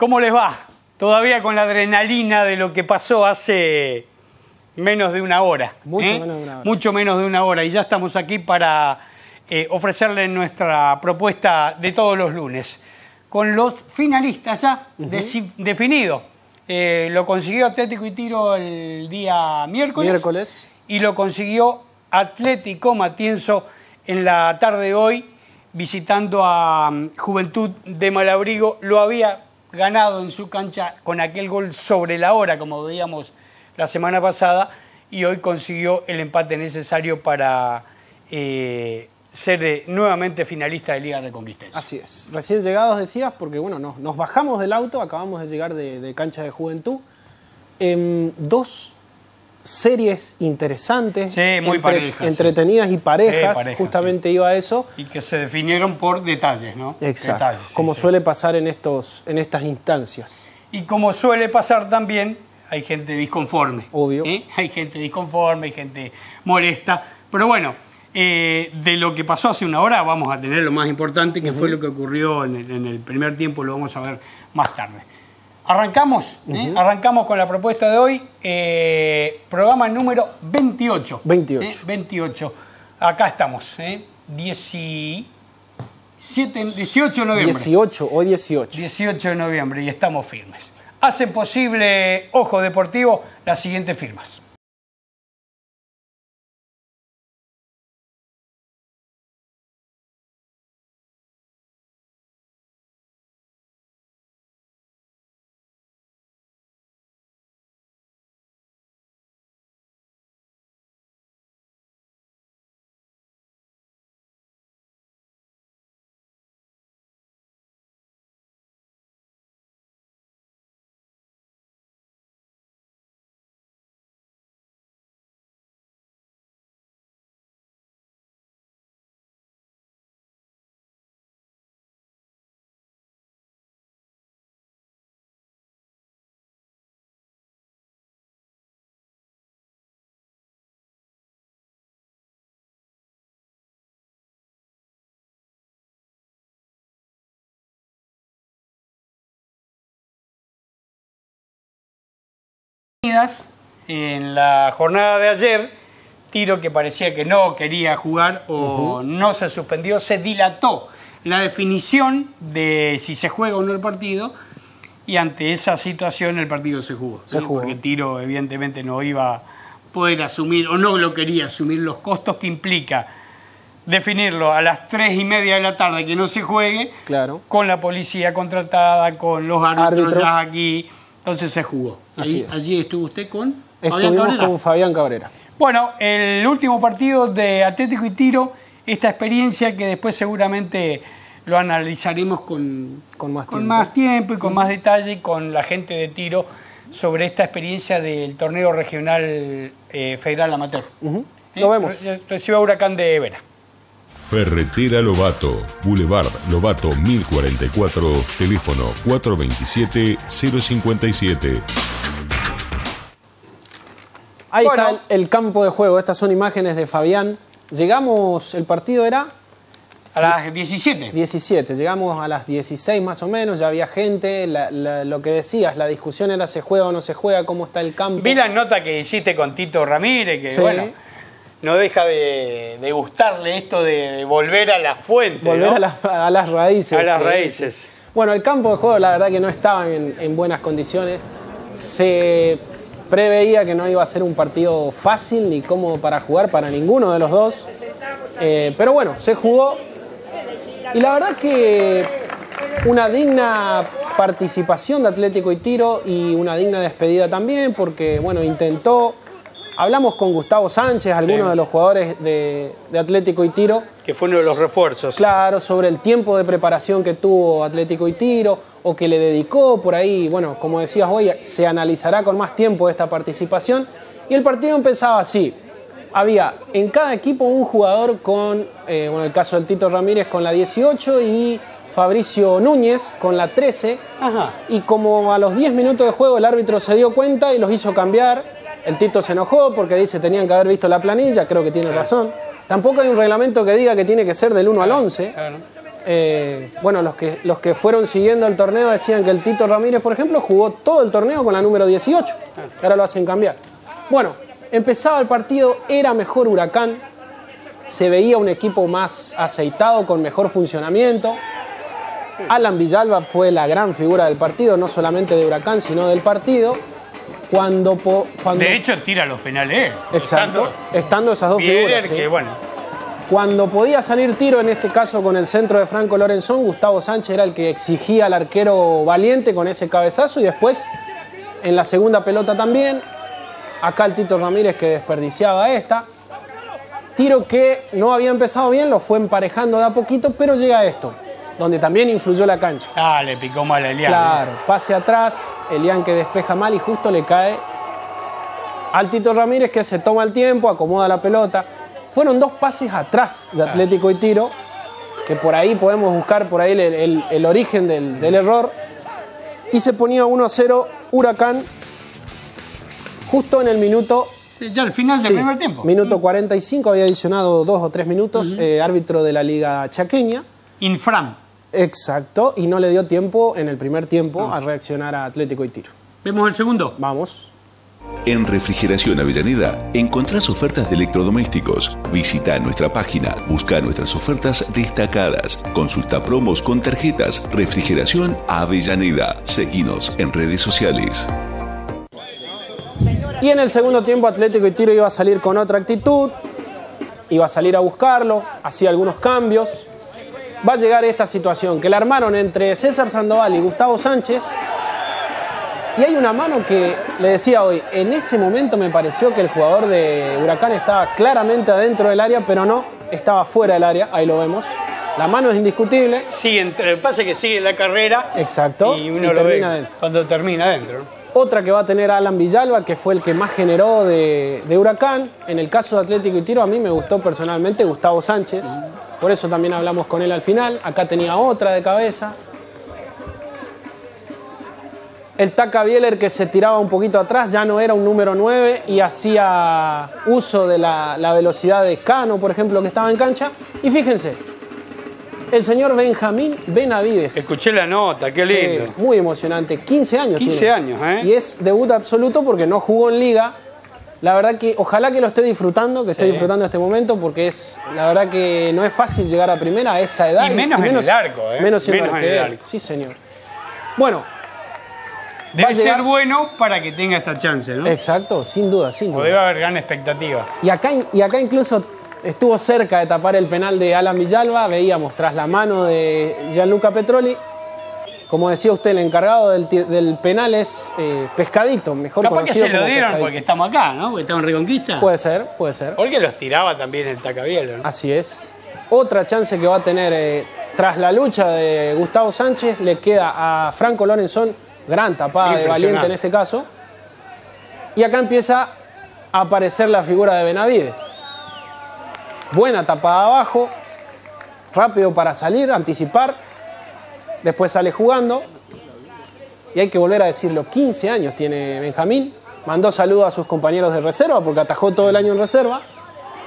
¿Cómo les va? Todavía con la adrenalina de lo que pasó hace menos de una hora. Mucho menos de una hora. Mucho menos de una hora. Y ya estamos aquí para ofrecerles nuestra propuesta de todos los lunes. Con los finalistas ya definidos. Lo consiguió Atlético y Tiro el día miércoles. Y lo consiguió Atlético Matienzo en la tarde de hoy, visitando a Juventud de Malabrigo. Lo había ganado en su cancha con aquel gol sobre la hora, como veíamos la semana pasada, y hoy consiguió el empate necesario para ser nuevamente finalista de Liga Reconquista. Así es. Recién llegados, decías, porque bueno, nos bajamos del auto, acabamos de llegar de cancha de Juventud. Dos series interesantes, sí, muy parejas, entretenidas y parejas, parejas, justamente iba a eso. Y que se definieron por detalles, ¿no? Exacto, detalles, como suele pasar en estas instancias. Y como suele pasar también, hay gente disconforme. Obvio. Hay gente disconforme, hay gente molesta. Pero bueno, de lo que pasó hace una hora vamos a tener lo más importante, que fue lo que ocurrió en el primer tiempo, lo vamos a ver más tarde. Arrancamos, arrancamos con la propuesta de hoy, programa número 28. 28. Acá estamos, 18 de noviembre. 18 o 18. 18 de noviembre y estamos firmes. Hacen posible Ojo Deportivo las siguientes firmas. En la jornada de ayer, Tiro, que parecía que no quería jugar o no se suspendió, se dilató la definición de si se juega o no el partido, y ante esa situación el partido se jugó. Porque Tiro evidentemente no iba a poder asumir, o no lo quería asumir, los costos que implica definirlo a las 3:30 de la tarde, que no se juegue, con la policía contratada, con los árbitros ya aquí. Entonces se jugó. Allí estuvo usted con Fabián Cabrera. Bueno, el último partido de Atlético y Tiro, esta experiencia que después seguramente lo analizaremos con más tiempo y con más detalle, y con la gente de Tiro sobre esta experiencia del torneo regional federal amateur. Lo vemos. Recibe a Huracán de Vera. Ferretera Lobato, Boulevard Lobato 1044, teléfono 427-057. Ahí está el campo de juego, estas son imágenes de Fabián. Llegamos, el partido era... A las 17. 17, llegamos a las 16 más o menos, ya había gente, lo que decías, la discusión era se juega o no se juega, cómo está el campo. Vi la nota que hiciste con Tito Ramírez, que bueno... No deja de gustarle esto de volver a la fuente. Volver, ¿no? a las raíces. A las raíces. Bueno, el campo de juego la verdad que no estaba en buenas condiciones. Se preveía que no iba a ser un partido fácil ni cómodo para jugar para ninguno de los dos. Pero bueno, se jugó. Y la verdad que una digna participación de Atlético y Tiro y una digna despedida también, porque bueno, intentó... Hablamos con Gustavo Sánchez, algunos de los jugadores de Atlético y Tiro. Que fue uno de los refuerzos. Claro, sobre el tiempo de preparación que tuvo Atlético y Tiro o que le dedicó por ahí. Bueno, como decías hoy, se analizará con más tiempo esta participación. Y el partido empezaba así. Había en cada equipo un jugador con, bueno, el caso del Tito Ramírez con la 18 y Fabricio Núñez con la 13. Y como a los 10 minutos de juego el árbitro se dio cuenta y los hizo cambiar. El Tito se enojó porque dice tenían que haber visto la planilla, creo que tiene razón. Tampoco hay un reglamento que diga que tiene que ser del 1 al 11. bueno, los que fueron siguiendo el torneo decían que el Tito Ramírez, por ejemplo, jugó todo el torneo con la número 18. Ahora lo hacen cambiar. Bueno, empezaba el partido, era mejor Huracán. Se veía un equipo más aceitado, con mejor funcionamiento. Alan Villalba fue la gran figura del partido, no solamente de Huracán, sino del partido. Cuando de hecho, tira los penales. Exacto, estando esas dos figuras. ¿Sí? Que, bueno. Cuando podía salir tiro, en este caso con el centro de Franco Lorenzón, Gustavo Sánchez era el que exigía al arquero valiente con ese cabezazo, y después en la segunda pelota también. Acá el Tito Ramírez que desperdiciaba esta. Tiro que no había empezado bien, lo fue emparejando de a poquito, pero llega esto, donde también influyó la cancha. Ah, le picó mal a Elian. Claro, pase atrás, Elian que despeja mal y justo le cae al Tito Ramírez, que se toma el tiempo, acomoda la pelota. Fueron dos pases atrás de Atlético y Tiro, que por ahí podemos buscar por ahí el origen del error. Y se ponía 1-0 Huracán justo en el minuto... Ya al final del primer tiempo. Minuto 45, había adicionado 2 o 3 minutos, árbitro de la Liga Chaqueña. Infram. Exacto, y no le dio tiempo en el primer tiempo a reaccionar a Atlético y Tiro. ¿Vemos el segundo? Vamos. En Refrigeración Avellaneda encontrás ofertas de electrodomésticos. Visita nuestra página, busca nuestras ofertas destacadas. Consulta promos con tarjetas. Refrigeración Avellaneda. Seguinos en redes sociales. Y en el segundo tiempo Atlético y Tiro iba a salir con otra actitud, iba a salir a buscarlo, hacía algunos cambios. Va a llegar esta situación que la armaron entre César Sandoval y Gustavo Sánchez. Y hay una mano que, le decía hoy, en ese momento me pareció que el jugador de Huracán estaba claramente adentro del área, pero no, estaba fuera del área, ahí lo vemos. La mano es indiscutible. Sí, el pase que sigue la carrera. Exacto. Y uno lo ve adentro. Cuando termina adentro. Otra que va a tener Alan Villalba, que fue el que más generó de Huracán. En el caso de Atlético y Tiro, a mí me gustó personalmente Gustavo Sánchez. Por eso también hablamos con él al final. Acá tenía otra de cabeza. El Taca Bieler, que se tiraba un poquito atrás, ya no era un número 9 y hacía uso de la velocidad de Cano, por ejemplo, que estaba en cancha. Y fíjense, el señor Benjamín Benavides. Escuché la nota, qué lindo. Sí, muy emocionante. 15 años 15 tiene. años, ¿eh? Y es debut absoluto porque no jugó en Liga. La verdad que ojalá que lo esté disfrutando, que esté disfrutando este momento, porque la verdad que no es fácil llegar a primera a esa edad. Y menos en el arco, ¿eh? Menos en el arco. Sí, señor. Bueno. Debe ser bueno para que tenga esta chance, ¿no? Exacto, sin duda, sin duda. O debe haber gran expectativa. Y acá incluso estuvo cerca de tapar el penal de Alan Villalba. Veíamos tras la mano de Gianluca Petroli. Como decía usted, el encargado del penal es Pescadito, mejor capaz conocido que se lo dieron Pescadito. porque estamos acá, ¿no? Porque estamos en Reconquista. Puede ser, puede ser. Porque los tiraba también el Tacabielo, ¿no? Así es. Otra chance que va a tener tras la lucha de Gustavo Sánchez, le queda a Franco Lorenzón, gran tapada de Valiente en este caso. Y acá empieza a aparecer la figura de Benavides. Buena tapada abajo, rápido para salir, anticipar. Después sale jugando. Y hay que volver a decirlo, 15 años tiene Benjamín. Mandó saludos a sus compañeros de reserva porque atajó todo el año en reserva.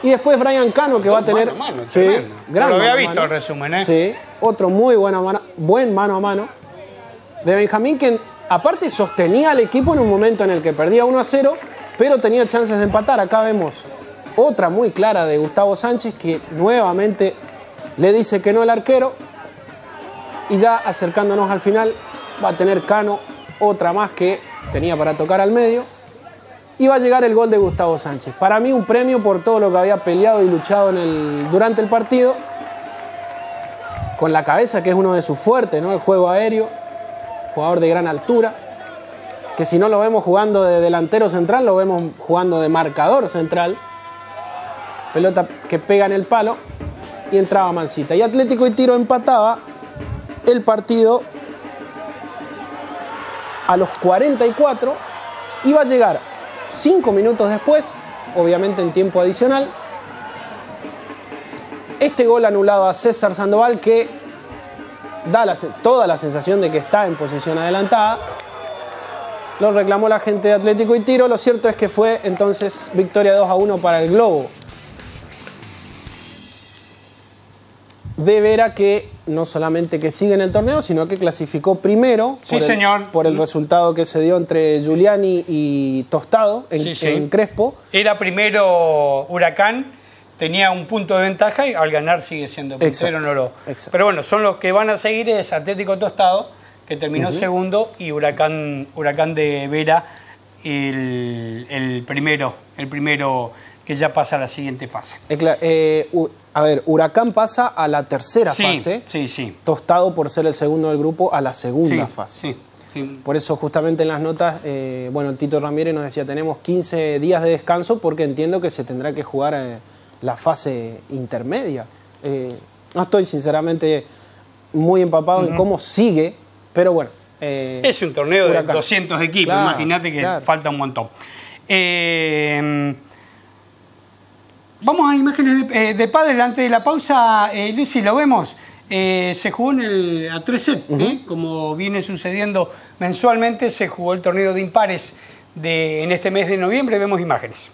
Y después Brian Cano, que va a tener... Mano, sí, gran lo había mano a visto mano. el resumen, ¿eh? Sí, otro muy buen mano a mano de Benjamín, que aparte sostenía al equipo en un momento en el que perdía 1-0, pero tenía chances de empatar. Acá vemos otra muy clara de Gustavo Sánchez, que nuevamente le dice que no al arquero. Y ya acercándonos al final, va a tener Cano otra más que tenía para tocar al medio. Y va a llegar el gol de Gustavo Sánchez. Para mí un premio por todo lo que había peleado y luchado durante el partido. Con la cabeza, que es uno de sus fuertes, ¿no? El juego aéreo. Jugador de gran altura. Que si no lo vemos jugando de delantero central, lo vemos jugando de marcador central. Pelota que pega en el palo. Y entraba Mancita. Y Atlético y Tiro empataba el partido a los 44. Y va a llegar 5 minutos después, obviamente en tiempo adicional, este gol anulado a César Sandoval, que da toda la sensación de que está en posición adelantada. Lo reclamó la gente de Atlético y Tiro. Lo cierto es que fue entonces victoria 2-1 para el Globo. de Vera, que no solamente que sigue en el torneo, sino que clasificó primero por el resultado que se dio entre Giuliani y Tostado en Crespo. Era primero Huracán, tenía un punto de ventaja y al ganar sigue siendo puntero. Pero bueno, son los que van a seguir, es Atlético Tostado, que terminó segundo, y Huracán de Vera, el primero que ya pasa a la siguiente fase. A ver, Huracán pasa a la tercera fase. Tostado, por ser el segundo del grupo, a la segunda fase. Por eso, justamente en las notas, bueno, Tito Ramírez nos decía, tenemos 15 días de descanso porque entiendo que se tendrá que jugar la fase intermedia. No estoy, sinceramente, muy empapado en cómo sigue, pero bueno. Es un torneo de 200 equipos, imagínate que falta un montón. Vamos a imágenes de pádel antes de la pausa. Luis, si lo vemos, se jugó a 3 sets, como viene sucediendo mensualmente. Se jugó el torneo de impares en este mes de noviembre. Vemos imágenes.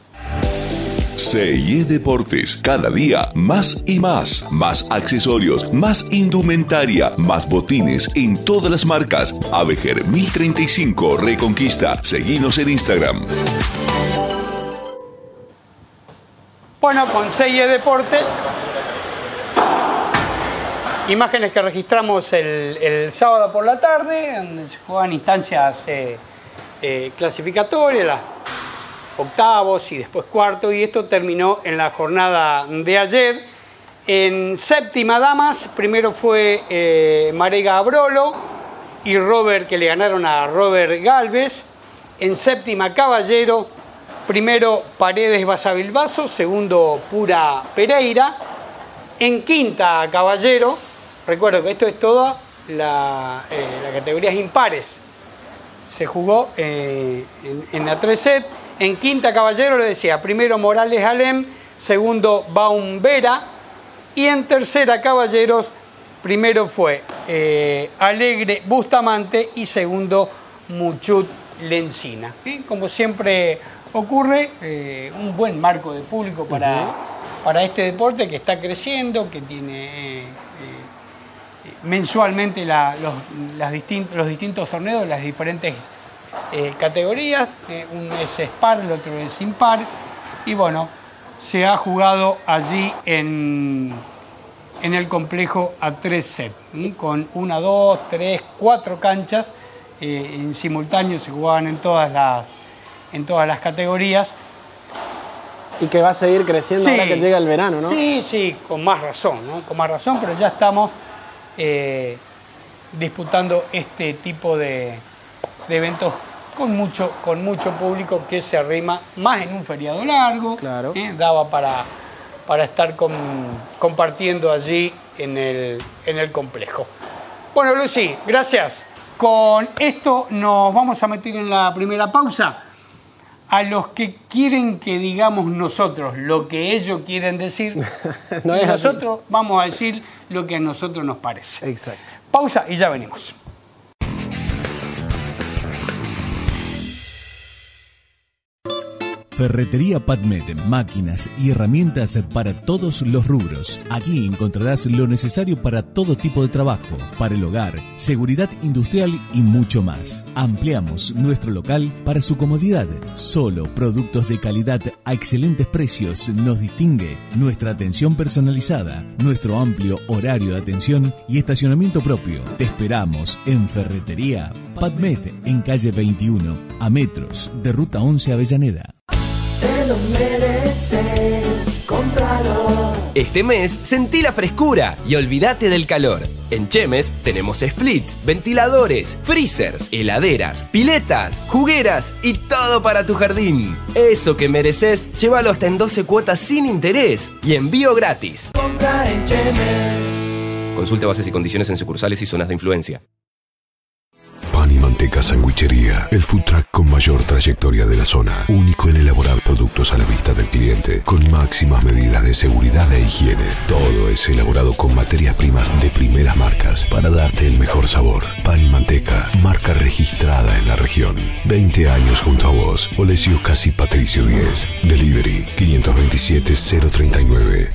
C&E Deportes, cada día más y más. Más accesorios, más indumentaria, más botines en todas las marcas. Avejer 1035 Reconquista. Seguinos en Instagram. Bueno, con C&E Deportes, imágenes que registramos el sábado por la tarde, donde se juegan instancias clasificatorias, las octavos y después cuarto, y esto terminó en la jornada de ayer. En séptima damas, primero fue Marega Abrolo y Robert, que le ganaron a Robert Galvez. En séptima caballero, primero Paredes Basavilbaso, segundo Pura Pereira. En quinta caballero, recuerdo que esto es toda la categoría impares, se jugó en la 3 set. En quinta caballero, le decía, primero Morales Alem, segundo Baum Vera, y en tercera caballeros, primero fue Alegre Bustamante y segundo Muchut Lencina. Como siempre ocurre, un buen marco de público para este deporte que está creciendo, que tiene mensualmente los distintos torneos, las diferentes categorías. Uno es par, el otro es impar, y bueno, se ha jugado allí en el complejo a 3 sets, con 1, 2, 3, 4 canchas en simultáneo. Se jugaban en todas las categorías. Y que va a seguir creciendo ahora que llega el verano, ¿no? Sí, con más razón, ¿no? Con más razón, pero ya estamos disputando este tipo de eventos con mucho público que se arrima, más en un feriado largo. Claro. Daba para estar compartiendo allí en el complejo. Bueno, Lucy, gracias. Con esto nos vamos a meter en la primera pausa. A los que quieren que digamos nosotros lo que ellos quieren decir, y nosotros vamos a decir lo que a nosotros nos parece. Exacto. Pausa y ya venimos. Ferretería Padmet, máquinas y herramientas para todos los rubros. Aquí encontrarás lo necesario para todo tipo de trabajo, para el hogar, seguridad industrial y mucho más. Ampliamos nuestro local para su comodidad. Solo productos de calidad a excelentes precios nos distingue nuestra atención personalizada, nuestro amplio horario de atención y estacionamiento propio. Te esperamos en Ferretería Padmet, en calle 21, a metros de Ruta 11 Avellaneda. Te lo mereces, cómpralo. Este mes sentí la frescura y olvídate del calor. En Chemes tenemos splits, ventiladores, freezers, heladeras, piletas, jugueras y todo para tu jardín. Eso que mereces, llévalo hasta en 12 cuotas sin interés y envío gratis. Comprar en Chemes. Consulte bases y condiciones en sucursales y zonas de influencia. Pan y Manteca Sandwichería, el food truck con mayor trayectoria de la zona, único en elaborar productos a la vista del cliente, con máximas medidas de seguridad e higiene. Todo es elaborado con materias primas de primeras marcas para darte el mejor sabor. Pan y Manteca, marca registrada en la región. 20 años junto a vos. Olesio Casi Patricio 10. Delivery 527-039.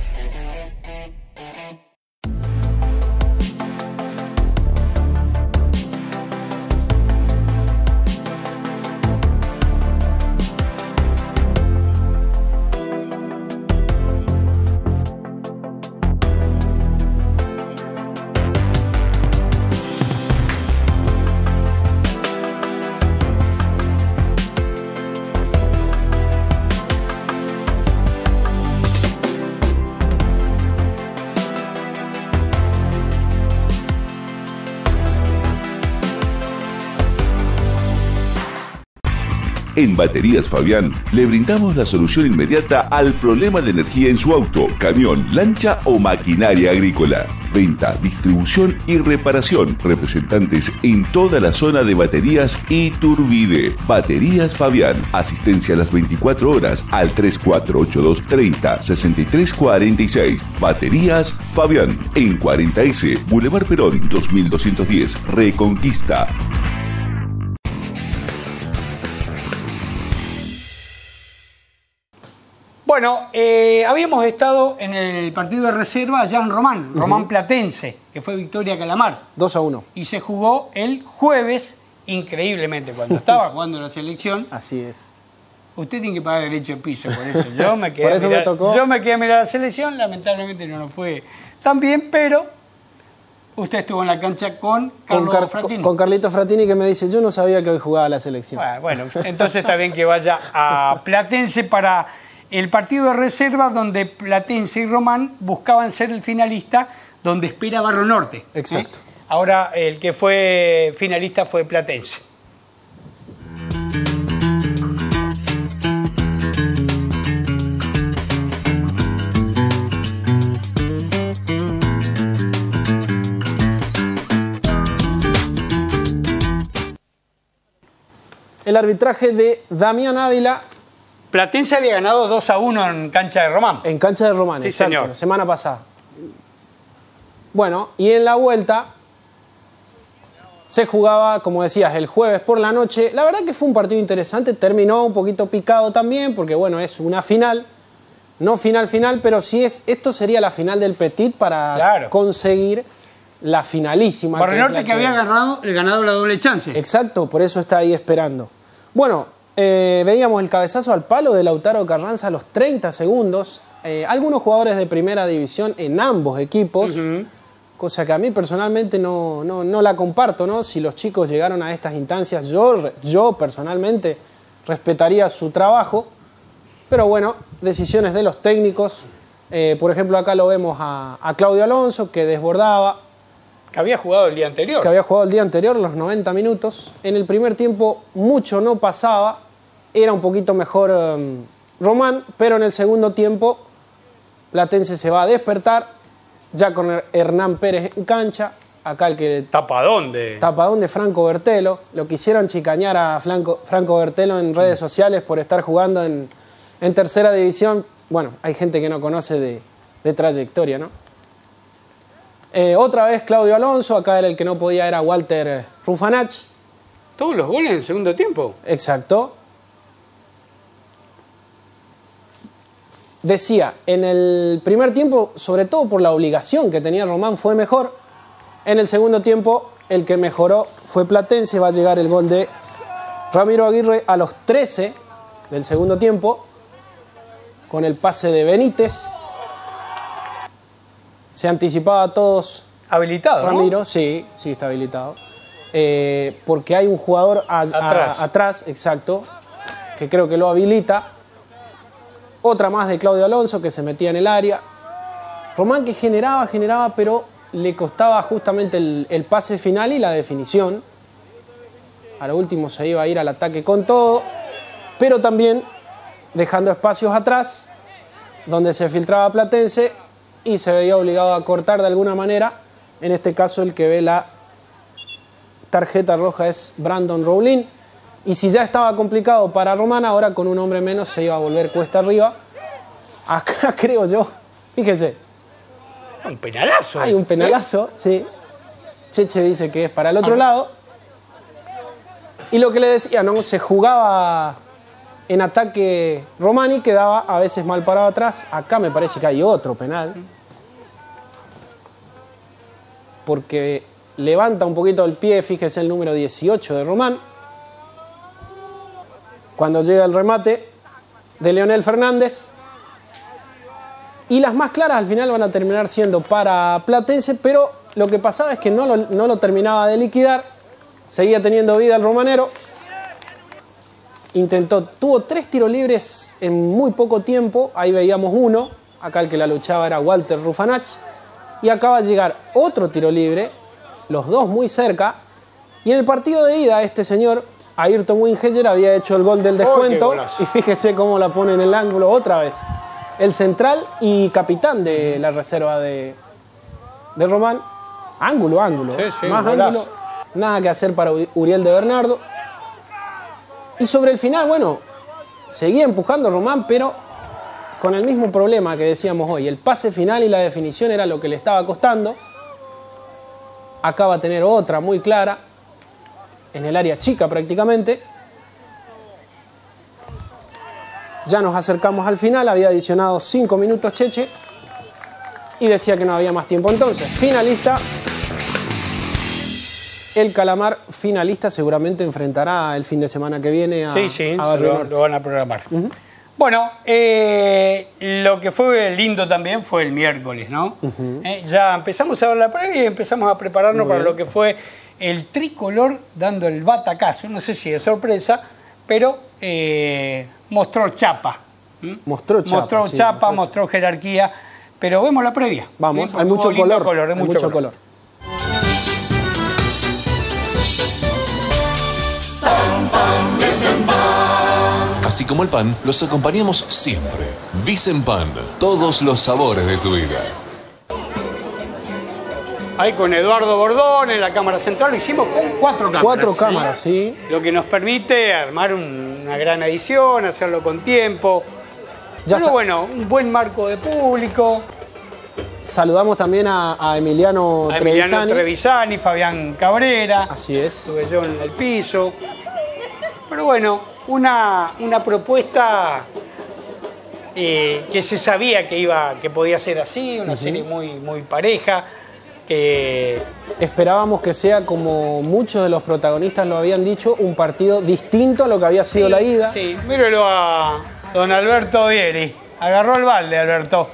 En Baterías Fabián le brindamos la solución inmediata al problema de energía en su auto, camión, lancha o maquinaria agrícola. Venta, distribución y reparación. Representantes en toda la zona de baterías Iturbide. Baterías Fabián. Asistencia a las 24 horas al 3482 30 63 46. Baterías Fabián. En 40S, Boulevard Perón 2210, Reconquista. Bueno, habíamos estado en el partido de reserva allá en Román, Román Platense, que fue Victoria Calamar. 2-1. Y se jugó el jueves, increíblemente, cuando estaba jugando la selección. Así es. Usted tiene que pagar derecho de piso por eso. Yo me quedé, Por eso me tocó. Yo me quedé a mirar la selección, lamentablemente no nos fue tan bien, pero usted estuvo en la cancha con Carlos Fratini. Con Carlito Fratini, que me dice, yo no sabía que hoy jugaba la selección. Bueno, entonces está bien que vaya a Platense para el partido de reserva, donde Platense y Román buscaban ser el finalista, donde espera Barrio Norte. Exacto. Ahora el que fue finalista fue Platense. El arbitraje de Damián Ávila. Platense había ganado 2-1 en cancha de Román. En cancha de Román, Sí, exacto, señor. la semana pasada. Bueno, y en la vuelta se jugaba, como decías, el jueves por la noche. La verdad que fue un partido interesante, terminó un poquito picado también, porque bueno, es una final. No final, pero sí esto sería la final del Petit para conseguir la finalísima. Barrio Norte que había ganado la doble chance. Exacto, por eso está ahí esperando. Bueno, veíamos el cabezazo al palo de Lautaro Carranza a los 30 segundos. Algunos jugadores de primera división en ambos equipos, cosa que a mí personalmente no la comparto, ¿no? Si los chicos llegaron a estas instancias, yo personalmente respetaría su trabajo, pero bueno, decisiones de los técnicos. Por ejemplo, acá lo vemos a Claudio Alonso, que desbordaba. Que había jugado el día anterior. Que había jugado el día anterior, los 90 minutos. En el primer tiempo mucho no pasaba, era un poquito mejor Román, pero en el segundo tiempo Platense se va a despertar, ya con Hernán Pérez en cancha, acá el que... Tapadón de Franco Bertelo. Lo quisieron chicañar a Franco Bertelo en redes sociales por estar jugando en tercera división. Bueno, hay gente que no conoce de trayectoria, ¿no? Otra vez Claudio Alonso, acá el que no podía era Walter Rufanach. ¿Todos los goles en el segundo tiempo? Exacto. Decía, en el primer tiempo, sobre todo por la obligación que tenía Román, fue mejor. En el segundo tiempo, el que mejoró fue Platense. Va a llegar el gol de Ramiro Aguirre a los 13 del segundo tiempo, con el pase de Benítez. Se anticipaba a todos. Habilitado, Ramiro, ¿no? Sí, está habilitado. Porque hay un jugador atrás, exacto, que creo que lo habilita. Otra más de Claudio Alonso, que se metía en el área. Román que generaba, pero le costaba justamente el pase final y la definición. A lo último se iba a ir al ataque con todo, pero también dejando espacios atrás, donde se filtraba Platense y se veía obligado a cortar de alguna manera. En este caso el que ve la tarjeta roja es Brandon Rowlin. Y si ya estaba complicado para Román, ahora con un hombre menos se iba a volver cuesta arriba. Acá creo yo, fíjense. Un penalazo. Hay un penalazo, sí. Cheche dice que es para el otro lado. Y lo que le decía, ¿no? Se jugaba en ataque Román y quedaba a veces mal parado atrás. Acá me parece que hay otro penal. Porque levanta un poquito el pie, fíjese el número 18 de Román. Cuando llega el remate de Leonel Fernández. Y las más claras al final van a terminar siendo para Platense, pero lo que pasaba es que no lo terminaba de liquidar. Seguía teniendo vida el romanero. Tuvo 3 tiros libres en muy poco tiempo. Ahí veíamos uno. Acá el que la luchaba era Walter Rufanach. Y acaba de llegar otro tiro libre. Los dos muy cerca. Y en el partido de ida este señor Ayrton Wingeyer había hecho el gol del descuento y fíjese cómo la pone en el ángulo otra vez. El central y capitán de la reserva de Román. Ángulo. Sí, más golazo. ángulo. Nada que hacer para Uriel de Bernardo. Y sobre el final, bueno, seguía empujando Román, pero con el mismo problema que decíamos hoy. El pase final y la definición era lo que le estaba costando. Acá va a tener otra muy clara, en el área chica prácticamente. Ya nos acercamos al final, había adicionado 5 minutos Cheche y decía que no había más tiempo. Entonces, finalista, el Calamar finalista seguramente enfrentará el fin de semana que viene a Barrio Norte. Lo van a programar. Bueno, lo que fue lindo también fue el miércoles, ¿no? Ya empezamos a ver la previa y empezamos a prepararnos para lo que fue el tricolor dando el batacazo, no sé si de sorpresa, pero mostró chapa. Mostró chapa, mostró jerarquía, pero vemos la previa. Vamos, ¿sí? hay mucho color. Hay mucho color. Así como el pan, los acompañamos siempre. Vicen-Pan, todos los sabores de tu vida. Ahí con Eduardo Bordón en la cámara central lo hicimos con 4 cámaras. 4 cámaras, sí. Lo que nos permite armar una gran edición, hacerlo con tiempo. Pero bueno, un buen marco de público. Saludamos también a Emiliano Trevisani, Fabián Cabrera. Así es. Estuve yo en el piso. Pero bueno, una propuesta que se sabía que podía ser así, una serie muy pareja. Que esperábamos que sea, como muchos de los protagonistas lo habían dicho, un partido distinto a lo que había sido la ida. Sí, mírelo a don Alberto Vieri. Agarró el balde, Alberto.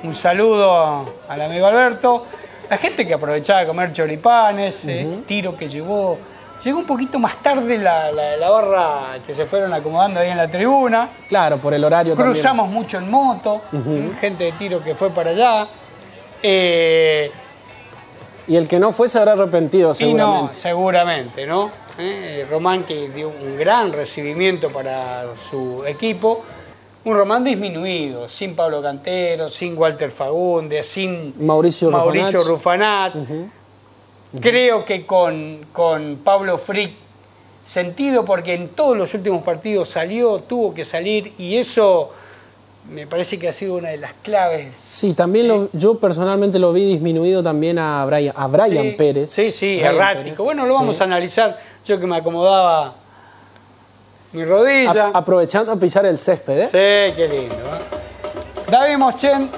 Un saludo al amigo Alberto. La gente que aprovechaba de comer choripanes, Tiro que llegó un poquito más tarde la barra que se fueron acomodando ahí en la tribuna. Claro, por el horario Cruzamos también. mucho en moto, gente de Tiro que fue para allá. Y el que no fue se habrá arrepentido seguramente. No, seguramente, ¿no? Román que dio un gran recibimiento para su equipo. Un Román disminuido, sin Pablo Cantero, sin Walter Fagundes, sin Mauricio Rufanat. Creo que con Pablo Frick, sentido porque en todos los últimos partidos tuvo que salir y eso me parece que ha sido una de las claves. Sí, también yo personalmente lo vi disminuido también a Brian Pérez. Sí, errático. Pérez. Bueno, lo vamos a analizar. Yo que me acomodaba mi rodilla. Aprovechando a pisar el césped, ¿eh? Sí, qué lindo. David Moschen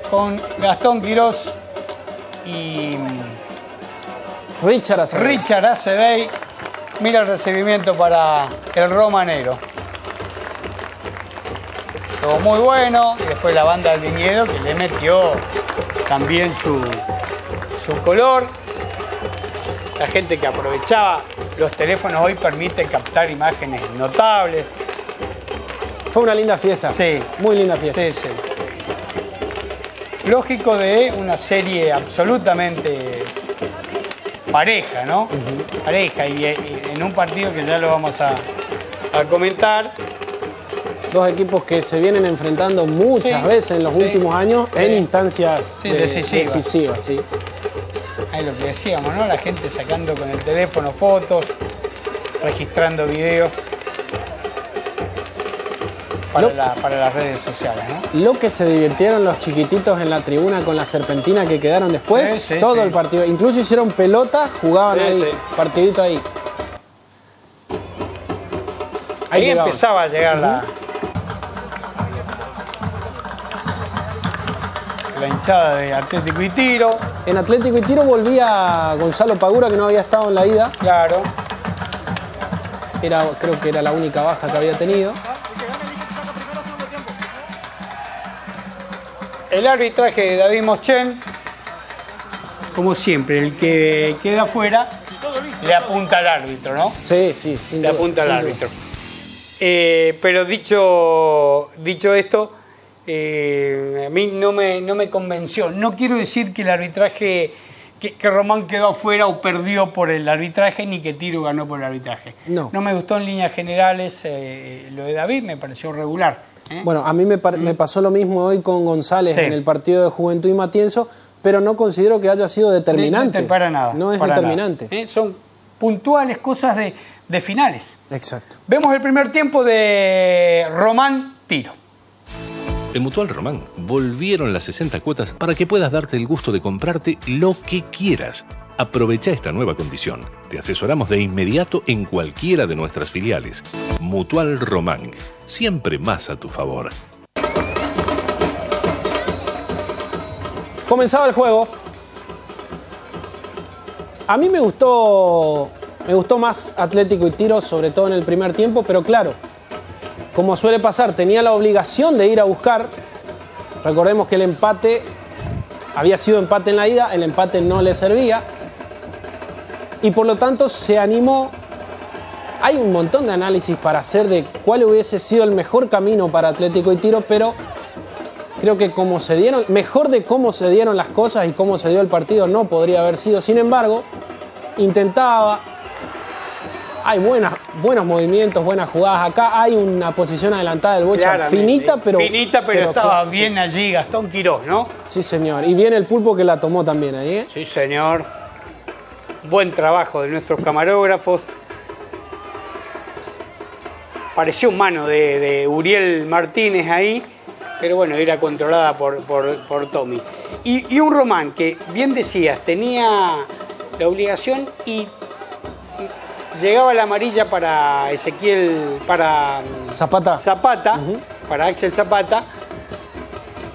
con Gastón Quirós y Richard Acebey. Mira el recibimiento para el romanero. Todo muy bueno. Y después la banda del Viñedo que le metió también su color. La gente que aprovechaba los teléfonos hoy permite captar imágenes notables. Fue una linda fiesta. Sí. Muy linda fiesta. Sí. Lógico de una serie absolutamente pareja, ¿no? Pareja y en un partido que ya lo vamos a comentar. Dos equipos que se vienen enfrentando muchas veces en los últimos años en instancias decisivas. Sí. Ahí lo que decíamos, ¿no? La gente sacando con el teléfono fotos, registrando videos para las redes sociales, ¿no? Lo que se divirtieron los chiquititos en la tribuna con la serpentina que quedaron después, todo el partido. Incluso hicieron pelota, jugaban ahí, partidito ahí. Ahí empezaba a llegar la hinchada de Atlético y Tiro. En Atlético y Tiro volvía Gonzalo Pagura, que no había estado en la ida. Claro. Creo que era la única baja que había tenido. El arbitraje de David Moschen, como siempre, el que queda afuera le apunta al árbitro, ¿no? Sí, le apunta al árbitro. Pero dicho esto, a mí no me convenció. No quiero decir que el arbitraje que Román quedó afuera o perdió por el arbitraje, ni que Tiro ganó por el arbitraje. No. No me gustó en líneas generales lo de David, me pareció regular. Bueno, a mí me pasó lo mismo hoy con González Sí. en el partido de Juventud y Matienzo, pero no considero que haya sido determinante. Para nada. No es para determinante. nada. Son puntuales cosas de finales. Exacto. Vemos el primer tiempo de Román Tiro. En Mutual Román volvieron las 60 cuotas para que puedas darte el gusto de comprarte lo que quieras. Aprovecha esta nueva condición. Te asesoramos de inmediato en cualquiera de nuestras filiales. Mutual Román, siempre más a tu favor. Comenzaba el juego. A mí me gustó más Atlético y Tiro, sobre todo en el primer tiempo, pero claro, como suele pasar, tenía la obligación de ir a buscar. Recordemos que el empate había sido empate en la ida, el empate no le servía y por lo tanto se animó. Hay un montón de análisis para hacer de cuál hubiese sido el mejor camino para Atlético y Tiro, pero creo que como se dieron, mejor de cómo se dieron las cosas y cómo se dio el partido no podría haber sido. Sin embargo, intentaba. Hay buenos movimientos, buenas jugadas. Acá hay una posición adelantada del Bocha finita, pero estaba bien allí Gastón Quirós, ¿no? Sí, señor. Y viene el Pulpo que la tomó también ahí, ¿eh? Sí, señor. Buen trabajo de nuestros camarógrafos. Pareció mano de Uriel Martínez ahí, pero bueno, era controlada por Tommy. Y un Román que, bien decías, tenía la obligación y llegaba la amarilla para Ezequiel, para Zapata, para Axel Zapata,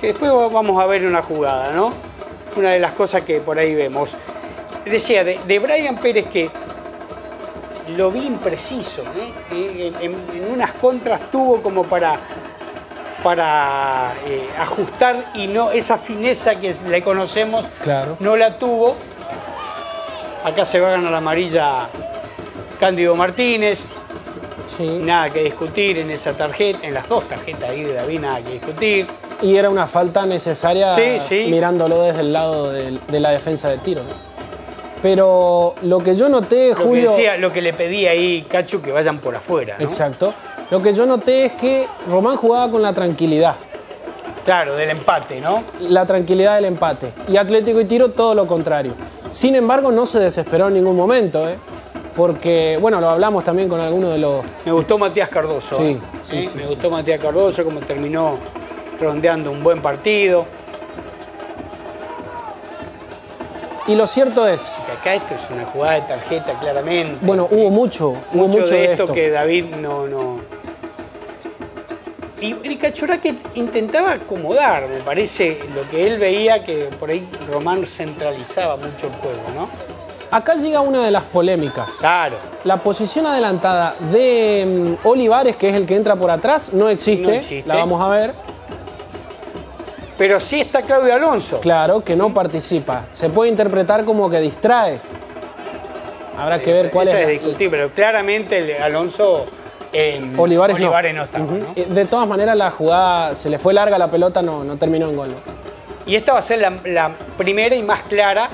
que después vamos a ver una jugada, ¿no? Una de las cosas que por ahí vemos. Decía, de Brian Pérez, que lo vi impreciso, ¿eh? En unas contras tuvo como para ajustar y no esa fineza que le conocemos, claro, no la tuvo. Acá se va a ganar la amarilla Cándido Martínez. Sí. Nada que discutir en esa tarjeta, en las dos tarjetas ahí de David, nada que discutir. Y era una falta necesaria, sí, mirándolo desde el lado de la defensa de Tiro, ¿no? Pero lo que yo noté, Julio... Lo que le pedí ahí, Cachu, que vayan por afuera, ¿no? Exacto. Lo que yo noté es que Román jugaba con la tranquilidad. Claro, del empate, ¿no? La tranquilidad del empate. Y Atlético y Tiro todo lo contrario. Sin embargo, no se desesperó en ningún momento, ¿eh? Porque, bueno, lo hablamos también con algunos de los... Me gustó Matías Cardoso. Sí, me gustó Matías Cardoso, como terminó rondeando un buen partido. Y lo cierto es... Que acá esto es una jugada de tarjeta, claramente. Bueno, hubo mucho de esto que David no... Y Cachoraque intentaba acomodar, me parece, lo que él veía, que por ahí Román centralizaba mucho el juego, ¿no? Acá llega una de las polémicas. Claro. La posición adelantada de Olivares, que es el que entra por atrás, no existe. No existe. La vamos a ver. Pero sí está Claudio Alonso. Claro, que no participa. Se puede interpretar como que distrae. Habrá que ver cuál es. Eso es discutir, pero claramente Alonso... Olivares no estaba, ¿no? De todas maneras, la jugada se le fue larga, la pelota no terminó en gol, ¿no? Y esta va a ser la primera y más clara.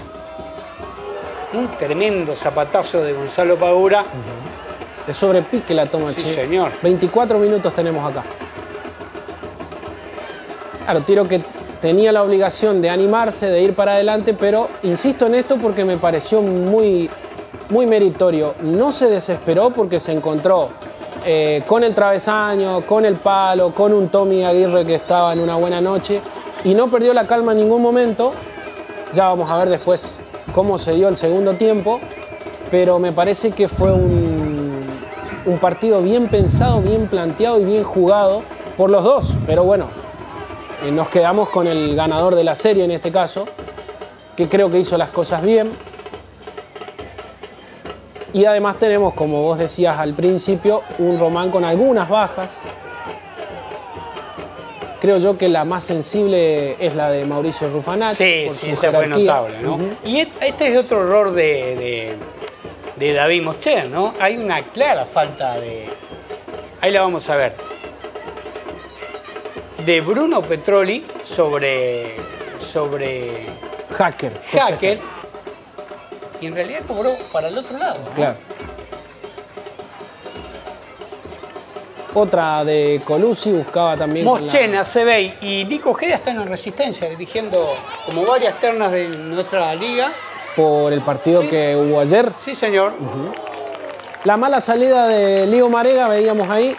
Un tremendo zapatazo de Gonzalo Pagura. De sobrepique la toma, sí, che. Señor. 24 minutos tenemos acá. Claro, Tiro que tenía la obligación de animarse, de ir para adelante, pero insisto en esto porque me pareció muy meritorio. No se desesperó porque se encontró con el travesaño, con el palo, con un Tommy Aguirre que estaba en una buena noche y no perdió la calma en ningún momento. Ya vamos a ver después cómo se dio el segundo tiempo, pero me parece que fue un partido bien pensado, bien planteado y bien jugado por los dos. Pero bueno, nos quedamos con el ganador de la serie en este caso, que creo que hizo las cosas bien. Y además tenemos, como vos decías al principio, un Román con algunas bajas. Creo yo que la más sensible es la de Mauricio Rufanacci. Sí, esa fue notable, ¿no? Y este es otro error de David Moscher, ¿no? Hay una clara falta de... Ahí la vamos a ver. De Bruno Petroli sobre Hacker. y en realidad cobró para el otro lado, ¿no? Claro. Otra de Colucci, buscaba también... Moschena, Sebey y Nico Ojeda están en Resistencia, dirigiendo como varias ternas de nuestra liga. Por el partido Sí. que hubo ayer. Sí, señor. La mala salida de Lío Marega, veíamos ahí.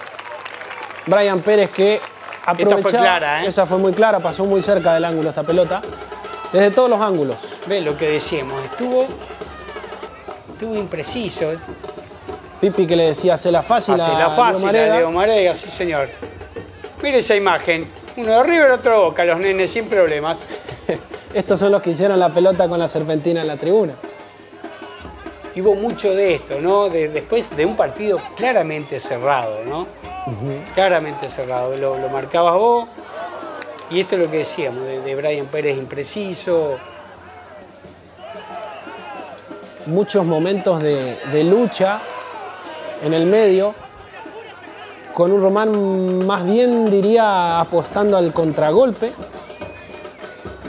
Brian Pérez que aprovechaba. Esta fue clara, ¿eh? Esa fue muy clara, pasó muy cerca del ángulo esta pelota. Desde todos los ángulos. Ve lo que decíamos, estuvo impreciso. Pipi que le decía, hace la fácil Hace la fácil a Leo Marega, sí señor. Mire esa imagen, uno de River, otro de Boca, los nenes sin problemas. Estos son los que hicieron la pelota con la serpentina en la tribuna. Y hubo mucho de esto, ¿no? Después de un partido claramente cerrado, ¿no? Claramente cerrado, lo marcabas vos. Y esto es lo que decíamos, de Brian Pérez impreciso. Muchos momentos de lucha en el medio, con un Román más bien, diría, apostando al contragolpe,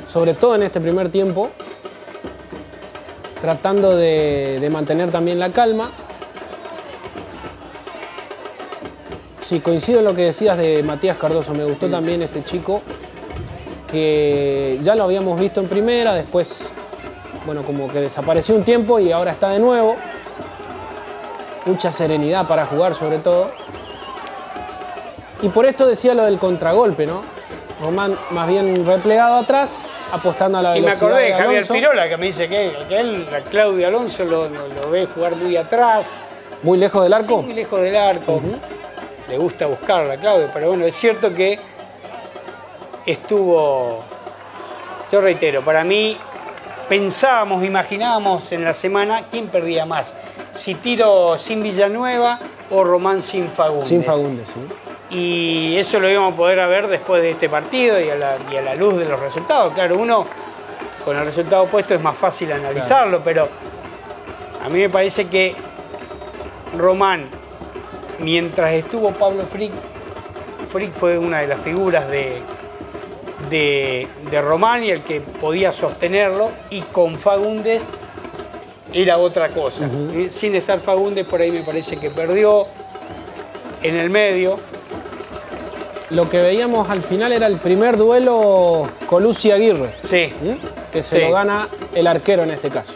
sobre todo en este primer tiempo, tratando de mantener también la calma. Sí, coincido en lo que decías de Matías Cardoso, me gustó también este chico, que ya lo habíamos visto en primera, después, bueno, como que desapareció un tiempo y ahora está de nuevo. Mucha serenidad para jugar sobre todo. Y por esto decía lo del contragolpe, ¿no? Román más bien replegado atrás, apostando a la Y me velocidad acordé de de Javier Alonso. Pirola, que me dice que él, a Claudio Alonso, lo ve jugar muy atrás. Muy lejos del arco. Sí, muy lejos del arco. Le gusta buscarla, Claudio, pero bueno, es cierto que estuvo, yo reitero, para mí pensábamos, imaginábamos en la semana quién perdía más, si Tiro sin Villanueva o Román sin Fagundes. Sin Fagundes, sí. Y eso lo íbamos a poder ver después de este partido y a la luz de los resultados. Claro, uno con el resultado opuesto es más fácil analizarlo, pero a mí me parece que Román, mientras estuvo Pablo Frick fue una de las figuras de Román y el que podía sostenerlo, y con Fagundes era otra cosa. Sin estar Fagundes, por ahí me parece que perdió en el medio. Lo que veíamos al final era el primer duelo Colucci-Aguirre. Sí. Que se lo gana el arquero en este caso.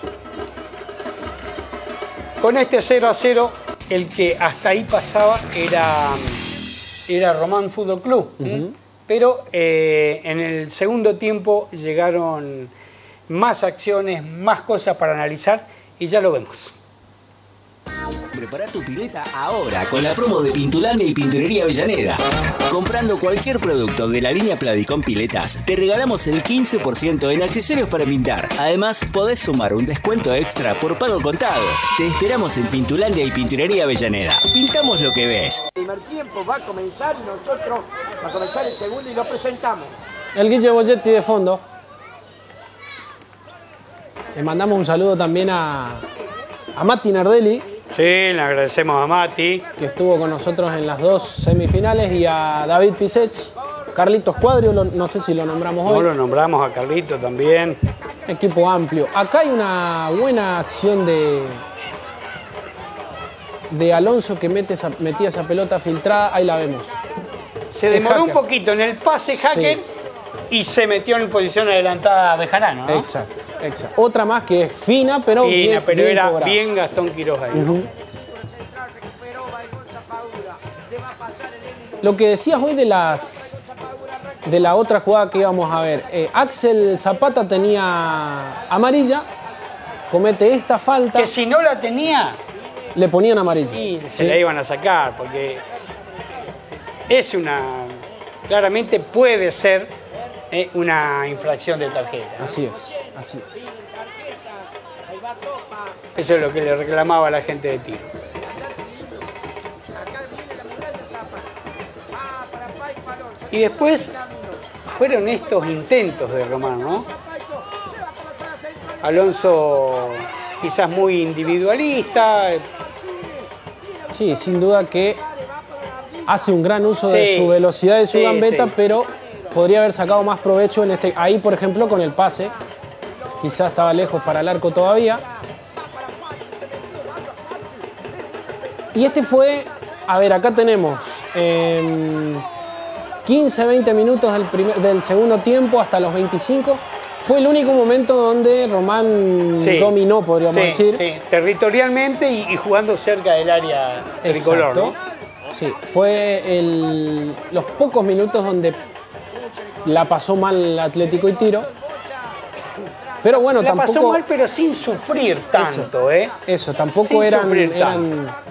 Con este 0-0, el que hasta ahí pasaba era Román Fútbol Club. Pero en el segundo tiempo llegaron más acciones, más cosas para analizar y ya lo vemos. Prepara tu pileta ahora con la promo de Pintulandia y Pinturería Avellaneda. Comprando cualquier producto de la línea Pladicom Piletas, te regalamos el 15% en accesorios para pintar. Además, podés sumar un descuento extra por pago contado. Te esperamos en Pintulandia y Pinturería Avellaneda. Pintamos lo que ves. El primer tiempo va a comenzar y nosotros va a comenzar el segundo y lo presentamos. El Guille Boyetti de fondo. Le mandamos un saludo también a Mati Nardelli. Sí, le agradecemos a Mati, que estuvo con nosotros en las dos semifinales, y a David Pisech, Carlitos Cuadrio, no sé si lo nombramos hoy. No lo nombramos a Carlito también. Equipo amplio. Acá hay una buena acción de Alonso que metía esa pelota filtrada, ahí la vemos. Se demoró un poquito en el pase Hacker y se metió en posición adelantada Bejarano, ¿no? Exacto. Otra más que es fina, pero bien, pero bien era cobrada. bien Gastón Quiroz ahí. Lo que decías hoy de la otra jugada que íbamos a ver. Axel Zapata tenía amarilla, comete esta falta. Que si no la tenía, le ponían amarilla. Sí, se la iban a sacar, porque es claramente puede ser una infracción de tarjeta, ¿no? Así es. Eso es lo que le reclamaba a la gente de Tiro. Y después fueron estos intentos de Román, ¿no? Alonso quizás muy individualista. Sí, sin duda que hace un gran uso de su velocidad y su gambeta, pero podría haber sacado más provecho ahí, por ejemplo, con el pase. Quizás estaba lejos para el arco todavía. Y este fue, a ver, acá tenemos 15, 20 minutos del segundo tiempo hasta los 25. Fue el único momento donde Román dominó, podríamos decir. Sí, territorialmente y jugando cerca del área tricolor, ¿no? Sí, fue los pocos minutos donde la pasó mal Atlético y Tiro. Pero bueno, tampoco... La pasó mal, pero sin sufrir tanto, Eso, tampoco eran...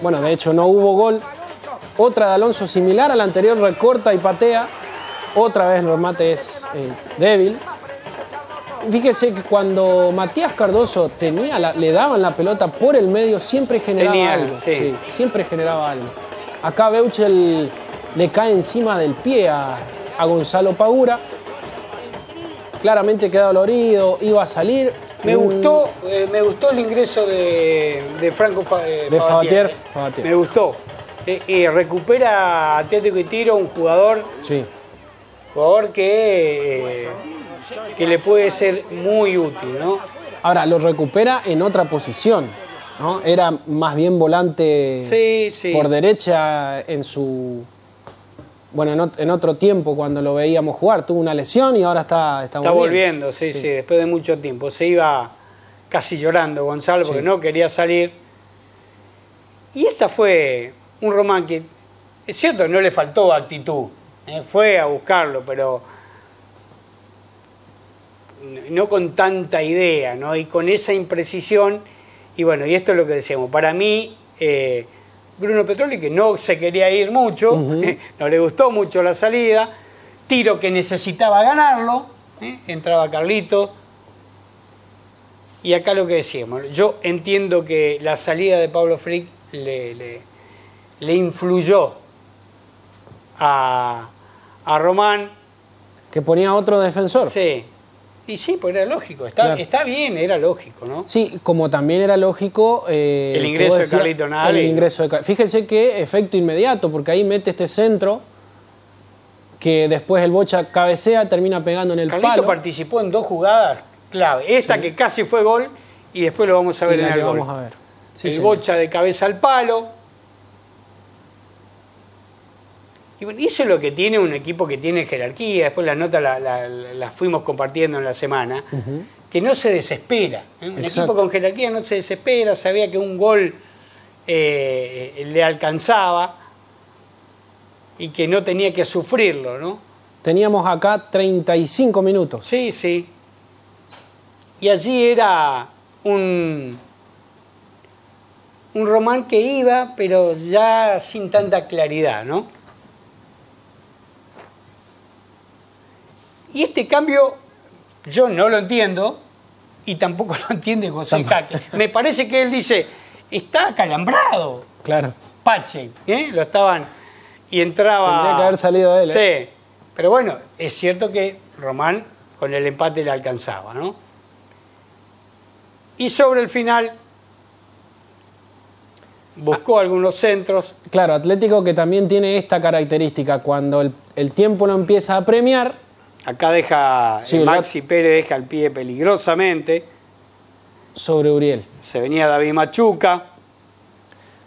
Bueno, de hecho no hubo gol. Otra de Alonso similar a la anterior, recorta y patea. Otra vez el remate es débil. Fíjese que cuando Matías Cardoso le daban la pelota por el medio, siempre generaba algo. Sí, siempre generaba algo. Acá Beuchel le cae encima del pie a Gonzalo Pagura. Claramente queda dolorido, iba a salir. Me gustó el ingreso de Franco Fabatier. Me gustó. Recupera Atlético y Tiro un jugador, jugador que le puede ser muy útil, ¿no? Ahora, lo recupera en otra posición, ¿no? Era más bien volante por derecha en su... Bueno, en otro tiempo cuando lo veíamos jugar. Tuvo una lesión y ahora está volviendo. Sí, después de mucho tiempo. Se iba casi llorando Gonzalo porque no quería salir. Y esta fue un Román que, es cierto, no le faltó actitud. Fue a buscarlo, pero no con tanta idea, ¿no? Y con esa imprecisión. Y bueno, y esto es lo que decíamos. Para mí... Bruno Petroli, que no se quería ir mucho, no le gustó mucho la salida. Tiro que necesitaba ganarlo, entraba Carlito. Y acá lo que decíamos, yo entiendo que la salida de Pablo Frick le influyó a Román. Que ponía otro defensor. Sí. Y sí, pues era lógico, está bien, era lógico, ¿no? Sí, como también era lógico... el ingreso de Carlito Nadal. Fíjense que efecto inmediato, porque ahí mete este centro que después el Bocha cabecea, termina pegando en el palo. Carlito participó en 2 jugadas clave. Esta que casi fue gol y después lo vamos a ver en el gol. Vamos a ver. El Bocha de cabeza al palo. Y bueno, eso es lo que tiene un equipo que tiene jerarquía. Después las notas las fuimos compartiendo en la semana. Que no se desespera. Un equipo con jerarquía no se desespera. Sabía que un gol le alcanzaba y que no tenía que sufrirlo, ¿no? Teníamos acá 35 minutos. Sí. Y allí era un Román que iba, pero ya sin tanta claridad, ¿no? Y este cambio yo no lo entiendo y tampoco lo entiende José Jaque. Me parece que él dice, está acalambrado. Claro. Pache, lo estaban y entraba... Tendría que haber salido él. Sí, pero bueno, es cierto que Román con el empate le alcanzaba, ¿no? Y sobre el final buscó algunos centros. Claro, Atlético que también tiene esta característica, cuando el tiempo lo empieza a premiar... Acá deja Maxi Pérez, deja el pie peligrosamente. Sobre Uriel. Se venía David Machuca.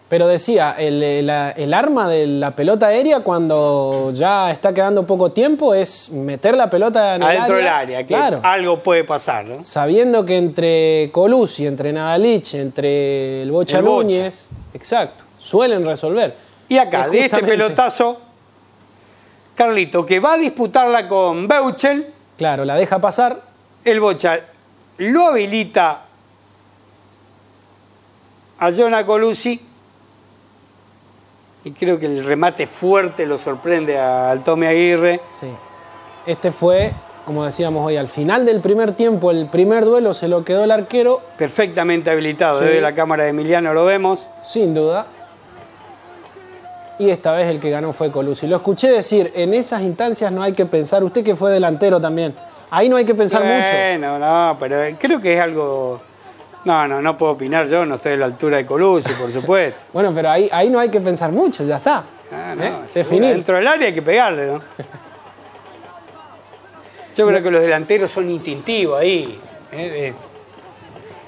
Pero decía, el arma de la pelota aérea cuando ya está quedando poco tiempo es meter la pelota en adentro del área, que claro, algo puede pasar, ¿no? Sabiendo que entre Colucci, entre Nadalich, entre el Bocha Núñez, exacto, suelen resolver. Y acá, de este pelotazo, Carlito, que va a disputarla con Beuchel. Claro, la deja pasar. El Bocha lo habilita a Jonah Colucci. Y creo que el remate fuerte lo sorprende al Tommy Aguirre. Sí. Este fue, como decíamos hoy, al final del primer tiempo, el primer duelo se lo quedó el arquero. Perfectamente habilitado. Desde la cámara de Emiliano lo vemos. Sin duda. Y esta vez el que ganó fue Colucci. Lo escuché decir, en esas instancias no hay que pensar. Usted que fue delantero también. Ahí no hay que pensar mucho. Bueno, no, pero creo que es algo... No puedo opinar yo, no estoy a la altura de Colucci, por supuesto. Bueno, pero ahí no hay que pensar mucho, ya está. Definir. Dentro del área hay que pegarle, ¿no? Yo creo que los delanteros son instintivos ahí.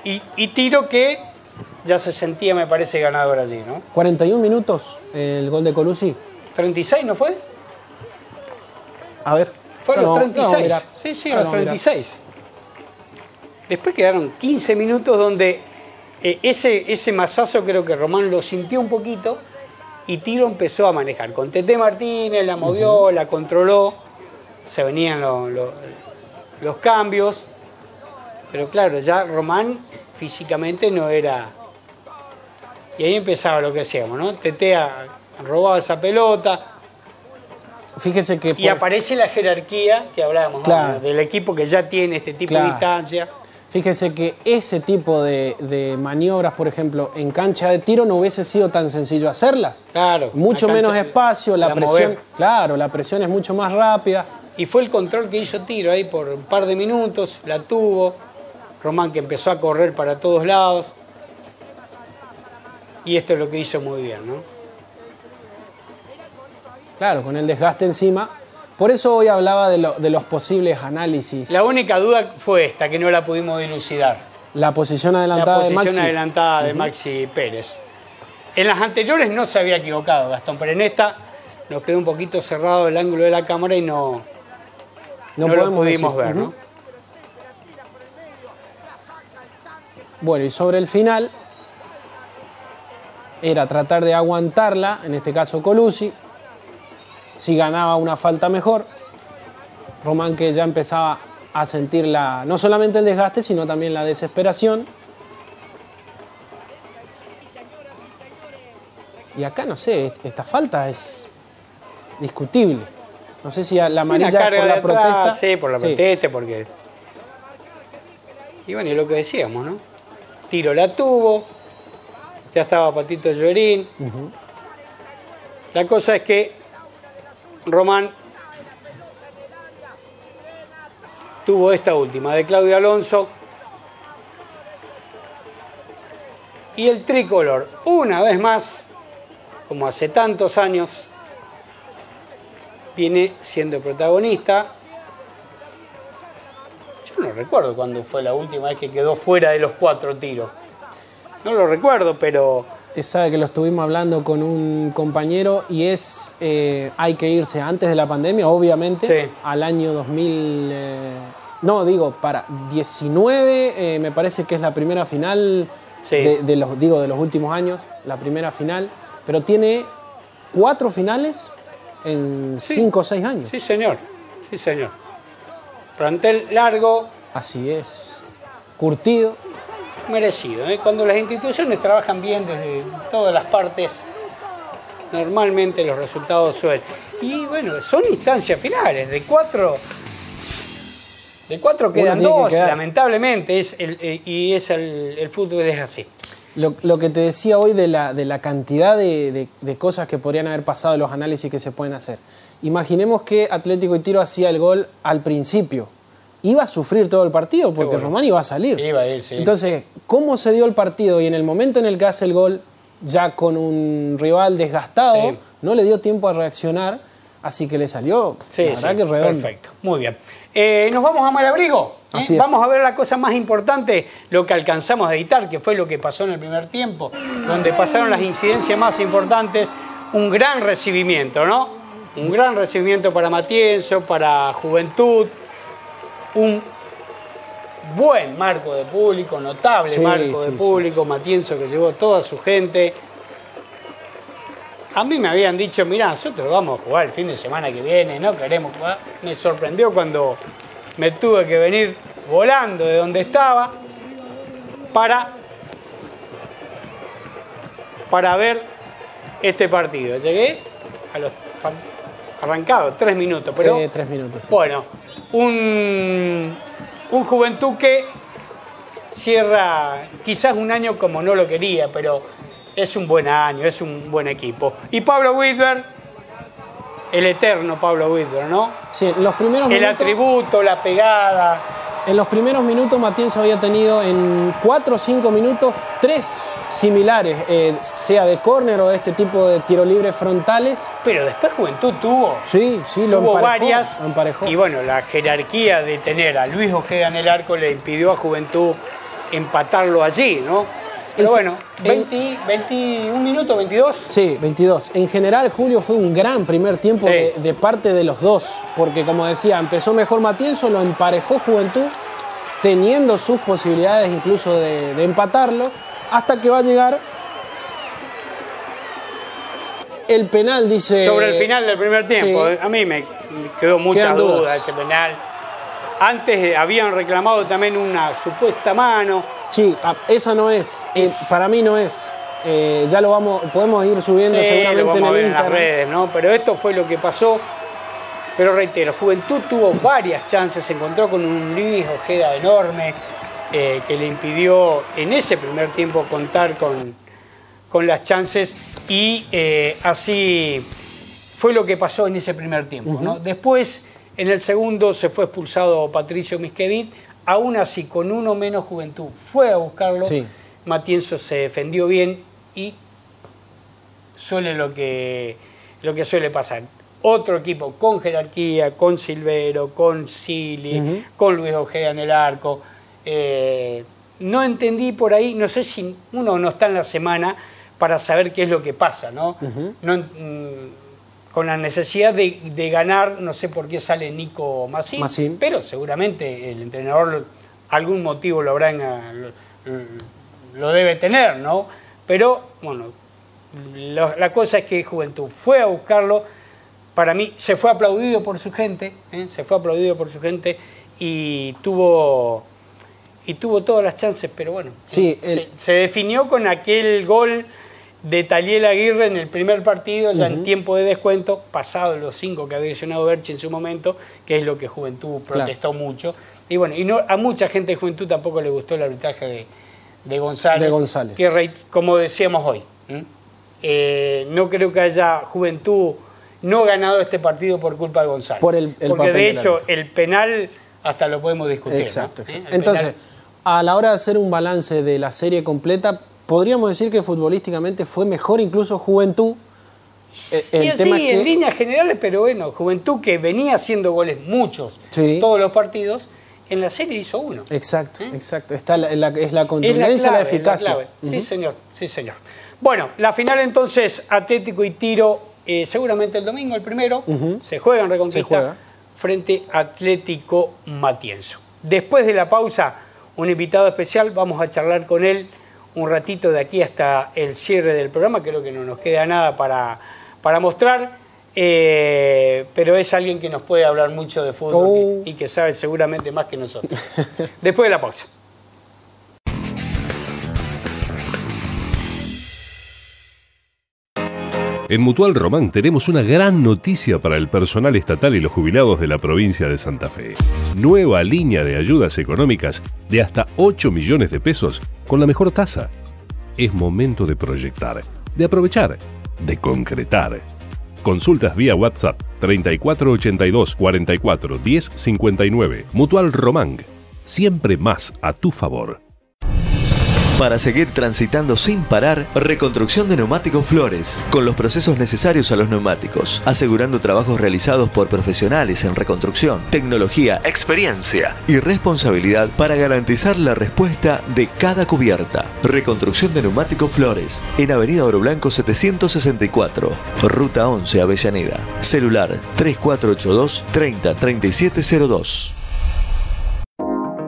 Y Tiro que ya se sentía, me parece, ganador allí, ¿no? 41 minutos el gol de Colucci. 36, ¿no fue? A ver. Fue a los 36. No, Sí, a los 36. Después quedaron 15 minutos donde ese mazazo creo que Román lo sintió un poquito y Tiro empezó a manejar. Con Tete Martínez la movió, la controló, se venían los cambios, pero claro, ya Román físicamente no era... Y ahí empezaba lo que hacíamos, ¿no? Tete robaba esa pelota. Fíjese que... Y aparece la jerarquía que hablábamos, claro, ¿no? Del equipo que ya tiene este tipo de distancia. Fíjese que ese tipo de maniobras, por ejemplo, en cancha de Tiro no hubiese sido tan sencillo hacerlas. Claro. Mucho menos espacio, la presión, mover. Claro, la presión es mucho más rápida. Y fue el control que hizo Tiro ahí por un par de minutos, la tuvo. Román que empezó a correr para todos lados. Y esto es lo que hizo muy bien, ¿no? Claro, con el desgaste encima. Por eso hoy hablaba de los posibles análisis. La única duda fue esta, que no la pudimos dilucidar. La posición adelantada de Maxi. La posición adelantada de Maxi Pérez. En las anteriores no se había equivocado Gastón, pero en esta nos quedó un poquito cerrado el ángulo de la cámara y no lo pudimos ver, ¿no? Bueno, y sobre el final era tratar de aguantarla, en este caso Colucci. Si ganaba una falta mejor, Román que ya empezaba a sentir no solamente el desgaste, sino también la desesperación. Y acá, no sé, esta falta es discutible. No sé si la amarilla es por la protesta. Sí, por la protesta, porque... Y bueno, y lo que decíamos, ¿no? Tiro la tuvo, ya estaba Patito Llorín. La cosa es que Román tuvo esta última de Claudio Alonso y el tricolor, una vez más, como hace tantos años, viene siendo protagonista. Yo no recuerdo cuándo fue la última vez que quedó fuera de los 4 tiros. No lo recuerdo, pero... Usted sabe que lo estuvimos hablando con un compañero y hay que irse antes de la pandemia, obviamente, al año 2000, para 19, me parece que es la primera final de los últimos años, la primera final, pero tiene 4 finales en 5 o 6 años. Sí, señor, sí, señor. Plantel largo. Así es, curtido. Merecido, ¿eh? Cuando las instituciones trabajan bien desde todas las partes, normalmente los resultados suelen. Y bueno, son instancias finales, de 4 quedan 2, lamentablemente, el fútbol es así. Lo que te decía hoy de la cantidad de cosas que podrían haber pasado, los análisis que se pueden hacer. Imaginemos que Atlético y Tiro hacía el gol al principio. Iba a sufrir todo el partido porque Román iba a salir. Iba a ir, sí. Entonces, ¿cómo se dio el partido? Y en el momento en el que hace el gol, ya con un rival desgastado, no le dio tiempo a reaccionar, así que le salió, la verdad que redondo. Perfecto, muy bien. Nos vamos a Malabrigo. Vamos a ver la cosa más importante, lo que alcanzamos a editar, que fue lo que pasó en el primer tiempo, donde pasaron las incidencias más importantes. Un gran recibimiento, ¿no? Un gran recibimiento para Matienzo, para Juventud. Un buen marco de público, notable marco de público, Matienzo que llevó toda su gente. A mí me habían dicho, mirá, nosotros vamos a jugar el fin de semana que viene, no queremos jugar. Me sorprendió cuando me tuve que venir volando de donde estaba para ver este partido. Llegué a los arrancados 3 minutos, pero 3 minutos. Bueno, un Juventud que cierra quizás un año como no lo quería, pero es un buen año, es un buen equipo. Y Pablo Whitber, el eterno Pablo Whitber, ¿no? Sí, en los primeros minutos, el atributo, la pegada. En los primeros minutos Matienzo había tenido en 4 o 5 minutos 3 similares, sea de córner o de este tipo de tiro libre frontales. Pero después Juventud tuvo. Sí, lo tuvo emparejó, varias. lo emparejó. Y bueno, la jerarquía de tener a Luis Ojeda en el arco le impidió a Juventud empatarlo allí, ¿no? Pero bueno, 21 minutos, 22. Sí, 22. En general, Julio, fue un gran primer tiempo Sí. de parte de los dos. Porque, como decía, empezó mejor Matienzo, lo emparejó Juventud, teniendo sus posibilidades incluso de empatarlo, hasta que va a llegar el penal, dice... Sobre el final del primer tiempo. Sí. A mí me quedó muchas Quedan dudas dudas. ese penal. Antes habían reclamado también una supuesta mano. Sí, esa no es. Para mí no es. Ya podemos ir subiendo Sí, seguramente lo vamos en a el ver en las Instagram. redes, ¿no? Pero esto fue lo que pasó. Pero reitero, Juventud tuvo varias chances, se encontró con un Luis Ojeda enorme que le impidió en ese primer tiempo contar con las chances y así fue lo que pasó en ese primer tiempo, ¿no? Después, en el segundo, se fue expulsado Patricio Misquedit, aún así, con uno menos Juventud, fue a buscarlo, Sí. Matienzo se defendió bien y suele lo que suele pasar. Otro equipo con jerarquía, con Silvero, con Sili, con Luis Ojeda en el arco. No entendí por ahí, no sé si uno no está en la semana para saber qué es lo que pasa, ¿no? Con la necesidad de ganar, no sé por qué sale Nico Massín, pero seguramente el entrenador algún motivo lo debe tener, ¿no? Pero, bueno, la cosa es que Juventud fue a buscarlo. Para mí se fue aplaudido por su gente, y tuvo todas las chances, pero bueno, Sí, se definió con aquel gol de Taliel Aguirre en el primer partido, ya en tiempo de descuento, pasado los 5 que había mencionado Berchi en su momento, que es lo que Juventud protestó mucho. Y bueno, a mucha gente de Juventud tampoco le gustó el arbitraje de González. Que, como decíamos hoy, no creo que haya Juventud no ganado este partido por culpa de González. Porque de hecho el penal hasta lo podemos discutir. Exacto, ¿no? exacto. Entonces, a la hora de hacer un balance de la serie completa, podríamos decir que futbolísticamente fue mejor incluso Juventud. En líneas generales, pero bueno, Juventud que venía haciendo goles muchos, todos los partidos, en la serie hizo uno. Exacto, exacto. Es la contundencia, la eficacia. Sí, señor, sí, señor. Bueno, la final entonces, Atlético y Tiro, seguramente el domingo, el primero, se juega en Reconquista frente a Atlético Matienzo. Después de la pausa, un invitado especial, vamos a charlar con él un ratito de aquí hasta el cierre del programa, creo que no nos queda nada para mostrar, pero es alguien que nos puede hablar mucho de fútbol y que sabe seguramente más que nosotros. Después de la pausa. En Mutual Román tenemos una gran noticia para el personal estatal y los jubilados de la provincia de Santa Fe. Nueva línea de ayudas económicas de hasta 8 millones de pesos con la mejor tasa. Es momento de proyectar, de aprovechar, de concretar. Consultas vía WhatsApp 3482 44 10 59. Mutual Román. Siempre más a tu favor. Para seguir transitando sin parar, reconstrucción de neumáticos Flores, con los procesos necesarios a los neumáticos, asegurando trabajos realizados por profesionales en reconstrucción, tecnología, experiencia y responsabilidad para garantizar la respuesta de cada cubierta. Reconstrucción de neumáticos Flores, en Avenida Oro Blanco 764, Ruta 11 Avellaneda. Celular 3482 30 3702.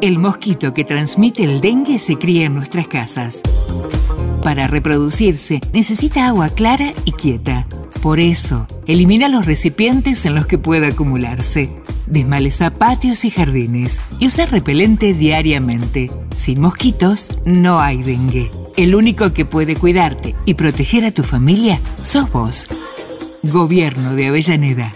El mosquito que transmite el dengue se cría en nuestras casas. Para reproducirse, necesita agua clara y quieta. Por eso, elimina los recipientes en los que pueda acumularse. Desmaleza patios y jardines y usa repelente diariamente. Sin mosquitos, no hay dengue. El único que puede cuidarte y proteger a tu familia sos vos. Gobierno de Avellaneda.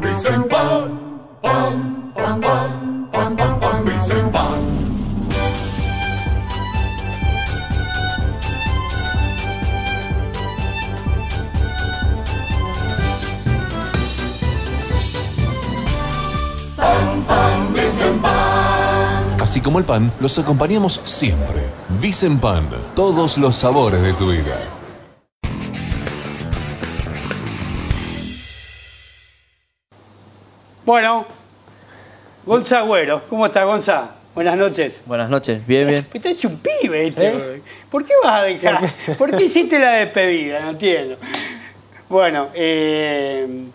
Dicen pan, pan, pan, así como el pan, los acompañamos siempre. Vicen Pan, todos los sabores de tu vida. Bueno, Gonza Agüero. ¿Cómo está, Gonza? Buenas noches. Buenas noches, bien, bien. Te ha hecho un pibe este. ¿Por qué vas a dejar? ¿Por qué hiciste la despedida? No entiendo. Bueno, el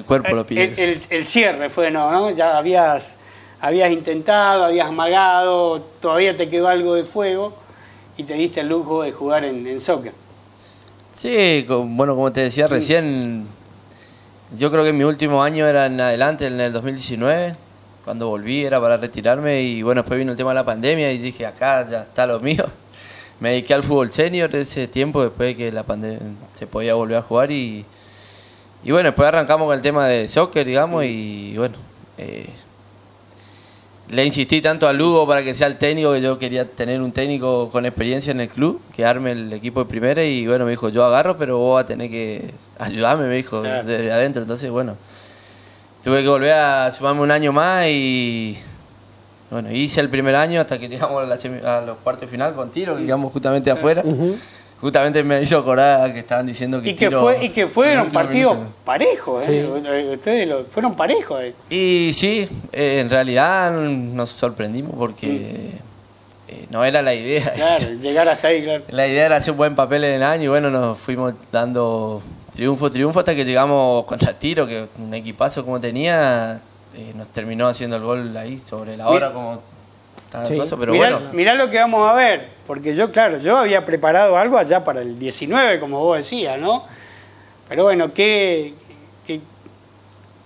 cuerpo lo pide. El cierre fue, ¿no? Ya habías intentado, habías amagado, todavía te quedó algo de fuego y te diste el lujo de jugar en soccer. Sí, bueno, como te decía recién, yo creo que mi último año era en adelante, en el 2019, cuando volví era para retirarme y bueno, después vino el tema de la pandemia y dije, acá ya está lo mío. Me dediqué al fútbol senior ese tiempo, después de que la pandemia se podía volver a jugar y bueno, después arrancamos con el tema de soccer, digamos, y bueno, le insistí tanto a Lugo para que sea el técnico, que yo quería tener un técnico con experiencia en el club, que arme el equipo de primera y bueno, me dijo, yo agarro, pero vos vas a tener que ayudarme, me dijo, desde adentro. Entonces, bueno, tuve que volver a sumarme un año más y bueno, hice el primer año hasta que llegamos a los cuartos de final con Tiro, que llegamos justamente afuera. Justamente me hizo acordar que estaban diciendo que y que fueron partidos parejos, ¿eh? Sí. Ustedes fueron parejos. Y sí, en realidad nos sorprendimos porque no era la idea. Claro, llegar hasta ahí, claro. La idea era hacer un buen papel en el año y bueno, nos fuimos dando triunfo hasta que llegamos contra Tiro, que un equipazo como tenía, nos terminó haciendo el gol ahí sobre la hora como... Sí. Pero mirá lo que vamos a ver, porque yo había preparado algo allá para el 19, como vos decías, ¿no? Pero bueno,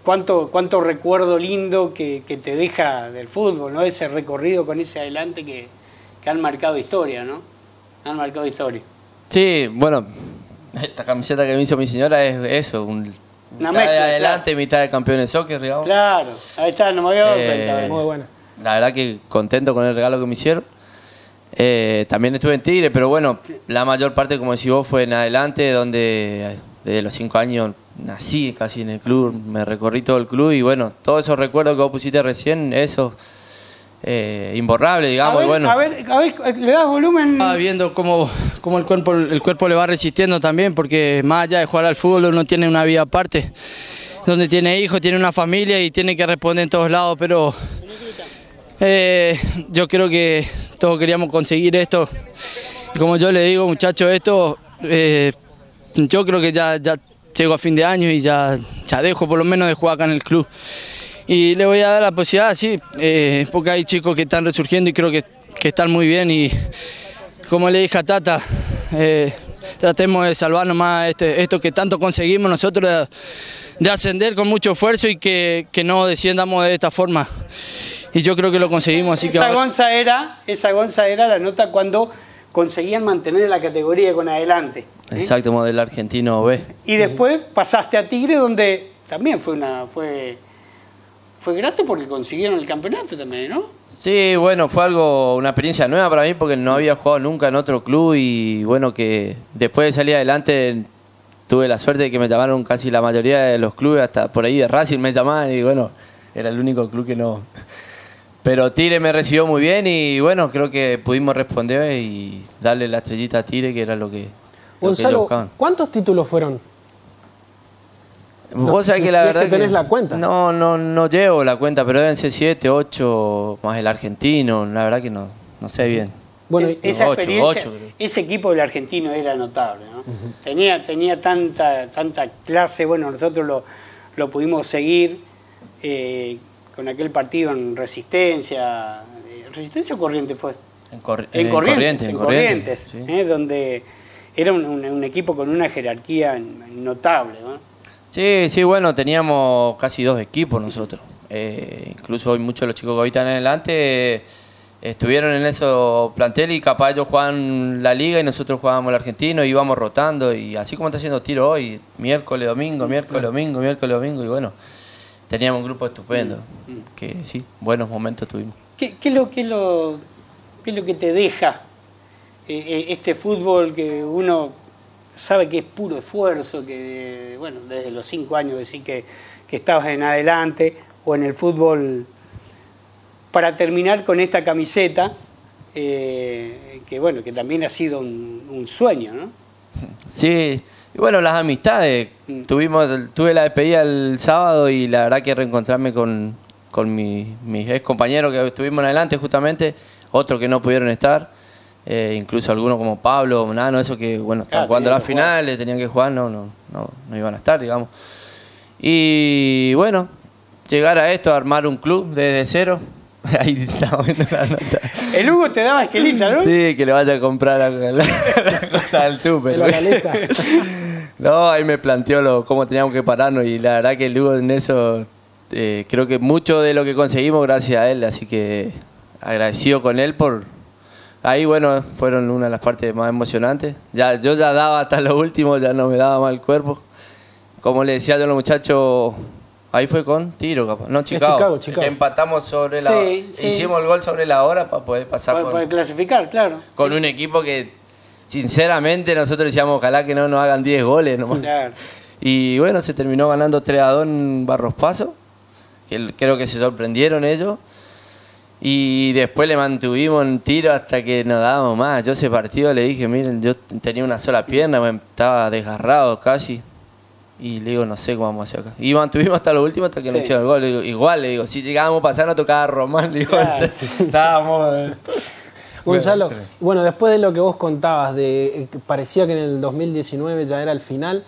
cuánto recuerdo lindo que te deja del fútbol, ¿no? Ese recorrido con ese adelante que han marcado historia, ¿no? Han marcado historia. Sí, bueno, esta camiseta que me hizo mi señora es eso, una mitad mezcla, de adelante, claro. Mitad de campeón de soccer, digamos. Claro, ahí está, no me había dado cuenta. Muy buena. La verdad que contento con el regalo que me hicieron. También estuve en Tigre, pero bueno, la mayor parte, como decís vos, fue en adelante, donde desde los 5 años nací casi en el club, me recorrí todo el club y bueno, todos esos recuerdos que vos pusiste recién, esos imborrables, digamos. A ver, ¿le das volumen? Viendo cómo el cuerpo le va resistiendo también, porque más allá de jugar al fútbol uno tiene una vida aparte, donde tiene hijos, tiene una familia y tiene que responder en todos lados, pero... yo creo que todos queríamos conseguir esto. Como yo le digo, muchachos, esto yo creo que ya llego a fin de año y ya dejo por lo menos de jugar acá en el club. Y le voy a dar la posibilidad, sí, porque hay chicos que están resurgiendo y creo que están muy bien. Y como le dije a Tata, tratemos de salvarnos más esto que tanto conseguimos nosotros de ascender con mucho esfuerzo y que no desciendamos de esta forma. Y yo creo que lo conseguimos, así que... Esa gonza era la nota cuando conseguían mantener la categoría con adelante. Exacto, modelo argentino B. Y después pasaste a Tigre, donde también fue grato porque consiguieron el campeonato también, ¿no? Sí, bueno, fue una experiencia nueva para mí porque no había jugado nunca en otro club y bueno, que después de salir adelante tuve la suerte de que me llamaron casi la mayoría de los clubes, hasta por ahí de Racing me llamaban y bueno, era el único club que no... Pero Tigre me recibió muy bien y bueno, creo que pudimos responder y darle la estrellita a Tigre, que era lo que Gonzalo, ¿cuántos títulos fueron? Vos sabés que la verdad que tenés la cuenta. No llevo la cuenta, pero deben ser 7, 8, más el argentino, la verdad que no sé bien. Bueno, esa experiencia, ese equipo del argentino era notable, ¿no? Tenía tanta clase, bueno, nosotros lo pudimos seguir con aquel partido en Resistencia. ¿Resistencia o Corrientes fue? En Corrientes, sí. Donde era un equipo con una jerarquía notable, ¿no? Sí, bueno, teníamos casi 2 equipos nosotros. Incluso hoy muchos de los chicos que hoy están adelante estuvieron en esos planteles y capaz ellos jugaban la liga y nosotros jugábamos el argentino y íbamos rotando y así como está haciendo Tiro hoy, miércoles, domingo y bueno, teníamos un grupo estupendo, que sí, buenos momentos tuvimos. ¿Qué es lo que te deja este fútbol que uno sabe que es puro esfuerzo, que bueno, desde los 5 años decís que estabas en adelante o en el fútbol para terminar con esta camiseta, que bueno, que también ha sido un sueño, ¿no? Sí, y bueno, las amistades. Tuve la despedida el sábado y la verdad que reencontrarme con mis ex compañeros que estuvimos adelante justamente, otros que no pudieron estar, incluso algunos como Pablo, Nano, eso que bueno, estaban jugando las finales, tenían que jugar, no iban a estar, digamos. Y bueno, llegar a esto, armar un club desde cero. Ahí estamos viendo la nota. El Hugo te daba esquelita, ¿no? Sí, que le vaya a comprar la cosa del súper. No, ahí me planteó cómo teníamos que pararnos y la verdad que el Hugo en eso, creo que mucho de lo que conseguimos gracias a él, así que agradecido con él por... Ahí, bueno, fueron una de las partes más emocionantes. Yo ya daba hasta lo último, ya no me daba mal el cuerpo. Como le decía yo a los muchachos... Ahí fue con Tiro, capaz. No, Chicago. Empatamos sobre la hora. Hicimos el gol sobre la hora para poder pasar. Para poder clasificar, claro. Con un equipo que, sinceramente, nosotros decíamos, ojalá que no nos hagan 10 goles nomás. Claro. Y bueno, se terminó ganando 3-2 en Barros Paso, que creo que se sorprendieron ellos. Y después le mantuvimos en Tiro hasta que nos dábamos más. Yo ese partido le dije, miren, yo tenía una sola pierna, estaba desgarrado casi. Y le digo, no sé cómo vamos a hacer acá. Y mantuvimos hasta lo último, hasta que nos hicieron el gol. Le digo, igual, le digo, si llegábamos a pasar, no tocaba Román. Le digo, claro. Estábamos... Gonzalo, bueno, después de lo que vos contabas, parecía que en el 2019 ya era el final,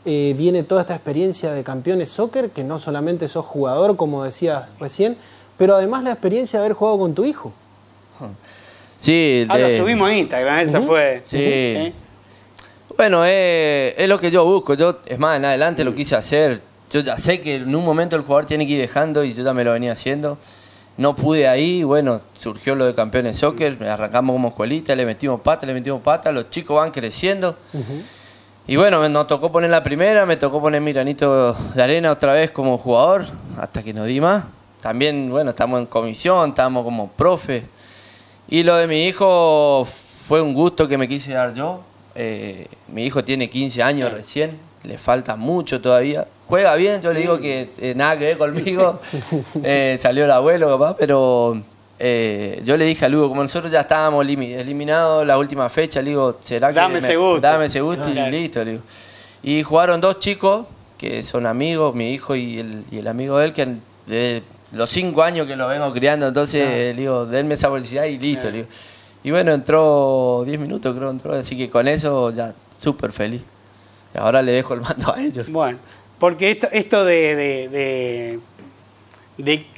viene toda esta experiencia de Campeones Soccer, que no solamente sos jugador, como decías recién, pero además la experiencia de haber jugado con tu hijo. Sí. Ahora subimos a Instagram, esa fue. Sí. Bueno, es lo que yo busco. Yo, es más, en adelante lo quise hacer. Yo ya sé que en un momento el jugador tiene que ir dejando y yo ya me lo venía haciendo. No pude ahí, bueno, surgió lo de Campeones Soccer, arrancamos como escuelita, le metimos pata, los chicos van creciendo. Y bueno, nos tocó poner la primera, me tocó poner mi granito de arena otra vez como jugador, hasta que no di más. También, bueno, estamos en comisión, estamos como profe. Y lo de mi hijo fue un gusto que me quise dar yo. Mi hijo tiene 15 años recién, le falta mucho todavía. Juega bien, yo le digo que nada que ver conmigo. Salió el abuelo, capaz, pero yo le dije a Lugo, como nosotros ya estábamos eliminados la última fecha, le digo, ¿será que dame ese gusto y listo, le digo. Y jugaron dos chicos que son amigos, mi hijo y el amigo de él, que de los 5 años que lo vengo criando, entonces le digo, denme esa publicidad y listo, le digo. Y bueno, entró 10 minutos, creo, así que con eso ya súper feliz. Y ahora le dejo el mando a ellos. Bueno, porque esto de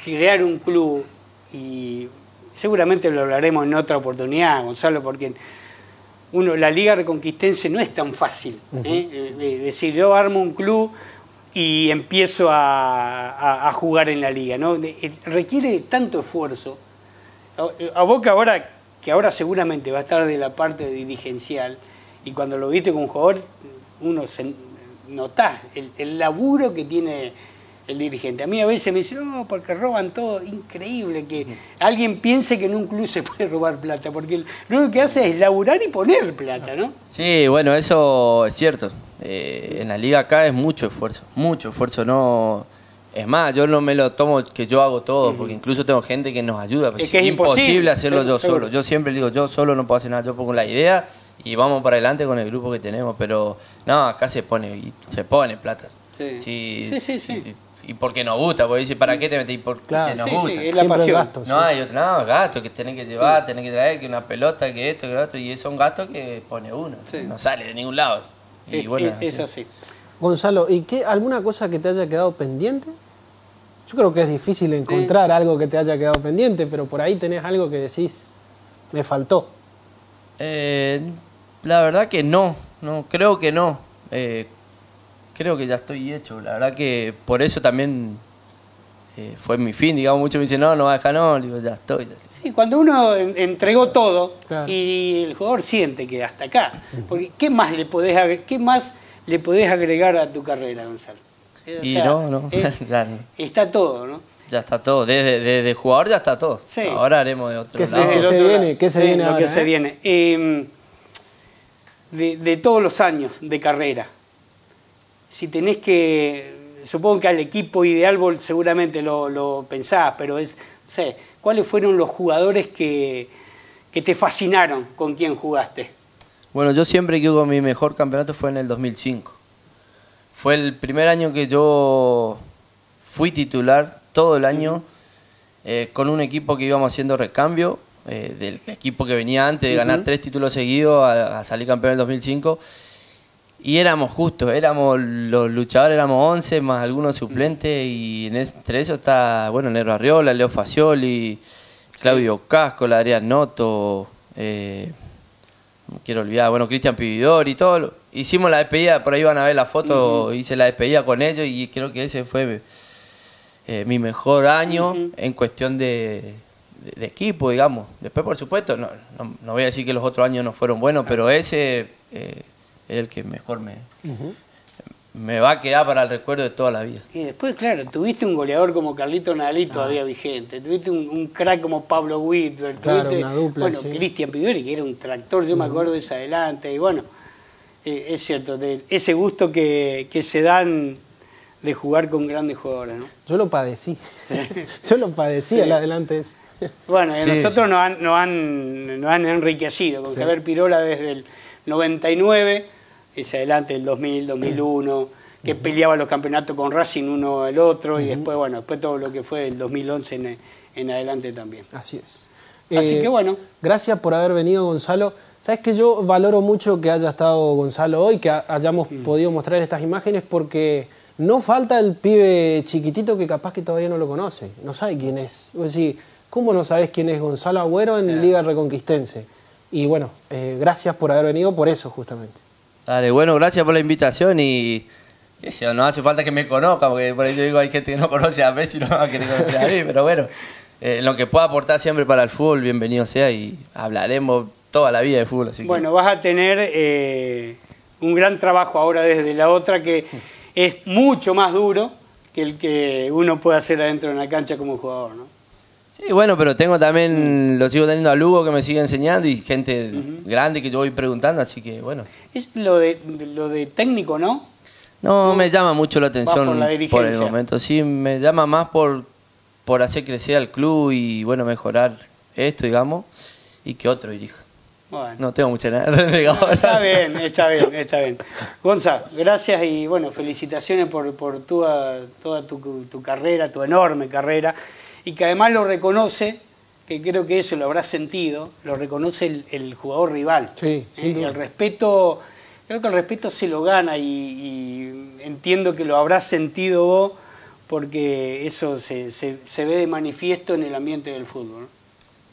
crear un club, y seguramente lo hablaremos en otra oportunidad, Gonzalo, porque la Liga Reconquistense no es tan fácil. Es decir, yo armo un club y empiezo a jugar en la Liga, ¿no? Requiere tanto esfuerzo. A vos que ahora seguramente va a estar de la parte dirigencial, y cuando lo viste con un jugador, uno notás el laburo que tiene el dirigente. A mí a veces me dicen, no, porque roban todo. Increíble que alguien piense que en un club se puede robar plata, porque lo único que hace es laburar y poner plata, ¿no? Sí, bueno, eso es cierto. En la liga acá es mucho esfuerzo, no... Es más, yo no me lo tomo que yo hago todo, porque incluso tengo gente que nos ayuda. Es que es imposible hacerlo yo solo. Yo siempre digo, yo solo no puedo hacer nada, yo pongo la idea y vamos para adelante con el grupo que tenemos. Pero no, acá se pone plata. Sí. Y porque nos gusta, porque dice, ¿para qué te metís? Porque nos gusta. Sí, es la pasión. Gasto, no, hay otro, gastos que tenés que llevar, tenés que traer, que una pelota, que esto, que lo otro, y son gastos que pone uno. No sale de ningún lado. Y bueno, es así. Gonzalo, ¿y alguna cosa que te haya quedado pendiente? Yo creo que es difícil encontrar algo que te haya quedado pendiente, pero por ahí tenés algo que decís, me faltó. La verdad que no, creo que no. Creo que ya estoy hecho. La verdad que por eso también fue mi fin. Digamos, muchos me dicen, no va a dejar, no. Digo, ya estoy. Sí, cuando uno entregó todo, claro, y el jugador siente que hasta acá. Porque ¿qué más le podés agregar a tu carrera, Gonzalo? Y no. Está todo, ¿no? Ya está todo. Desde jugador ya está todo. Sí. Ahora haremos de otro lado. ¿Qué se viene ahora? ¿Qué se viene? De todos los años de carrera, si tenés que... Supongo que al equipo ideal vos seguramente lo pensás, pero es Sí. ¿Cuáles fueron los jugadores que te fascinaron con quien jugaste? Bueno, yo siempre digo mi mejor campeonato fue en el 2005. Fue el primer año que yo fui titular todo el año con un equipo que íbamos haciendo recambio del equipo que venía antes de ganar 3 títulos seguidos a salir campeón en el 2005. Y éramos justos, éramos los luchadores, éramos 11 más algunos suplentes y entre eso está, bueno, Nero Arriola, Leo Facioli, Claudio Casco, Adrián Noto, no quiero olvidar, bueno, Cristian Pividor y todo. Hicimos la despedida, por ahí van a ver la foto, hice la despedida con ellos y creo que ese fue mi mejor año en cuestión de equipo, digamos. Después, por supuesto, no voy a decir que los otros años no fueron buenos, pero ese... es el que mejor me va a quedar para el recuerdo de toda la vida. Y después, claro, tuviste un goleador como Carlito Nadalí todavía vigente, tuviste un crack como Pablo Whitber, claro, tuviste, una dupla, bueno, Cristian Pidori, que era un tractor, yo me acuerdo de ese adelante, y bueno, es cierto, de ese gusto que se dan de jugar con grandes jugadores, ¿no? Yo lo padecí, yo lo padecí el adelante ese. Bueno, nosotros nos han enriquecido con Javier Pirola desde el 99, ese adelante del 2000, 2001, que peleaba los campeonatos con Racing uno el otro, y después, bueno, después todo lo que fue del 2011 en adelante también. Así es. Así que bueno. Gracias por haber venido, Gonzalo. Sabes que yo valoro mucho que haya estado Gonzalo hoy, que hayamos podido mostrar estas imágenes, porque no falta el pibe chiquitito que capaz que todavía no lo conoce, no sabe quién es. Es decir, ¿cómo no sabes quién es Gonzalo Agüero en Liga Reconquistense? Y bueno, gracias por haber venido por eso justamente. Dale, bueno, gracias por la invitación y qué sé yo, no hace falta que me conozca, porque por ahí yo digo, hay gente que no conoce a Messi y no va a querer conocer a mí, pero bueno, lo que pueda aportar siempre para el fútbol, bienvenido sea y hablaremos toda la vida de fútbol. Así bueno, vas a tener un gran trabajo ahora desde la otra que es mucho más duro que el que uno puede hacer adentro de una cancha como jugador, ¿no? Sí, bueno, pero tengo también, lo sigo teniendo a Lugo que me sigue enseñando y gente grande que yo voy preguntando, así que bueno. Es lo de técnico, ¿no? No, me llama mucho la atención por el momento. Sí, me llama más por hacer crecer al club y bueno, mejorar esto, digamos, y que otro dirija. Bueno. No tengo mucha nada. Está bien. Gonza, gracias y bueno, felicitaciones por toda tu carrera, tu enorme carrera. Y que además lo reconoce, que creo que eso lo habrás sentido, lo reconoce el jugador rival. Sí, sí. El respeto, creo que el respeto se lo gana y entiendo que lo habrás sentido vos porque eso se ve de manifiesto en el ambiente del fútbol, ¿no?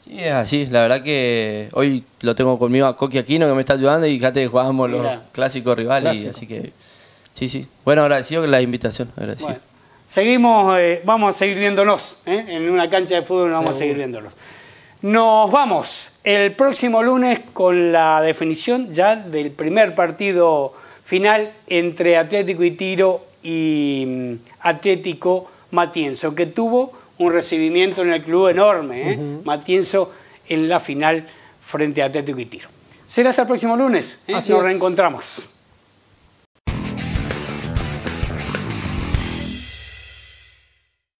Sí, es así. La verdad que hoy lo tengo conmigo a Coqui Aquino que me está ayudando y fíjate que jugamos los clásicos rivales. Y así que sí. Bueno, agradecido con la invitación. Agradecido. Bueno. Seguimos, vamos a seguir viéndonos, en una cancha de fútbol vamos a seguir viéndonos. Nos vamos el próximo lunes con la definición ya del primer partido final entre Atlético Itiro y Atlético Matienzo, que tuvo un recibimiento en el club enorme, Matienzo en la final frente a Atlético Itiro. Será hasta el próximo lunes, nos reencontramos.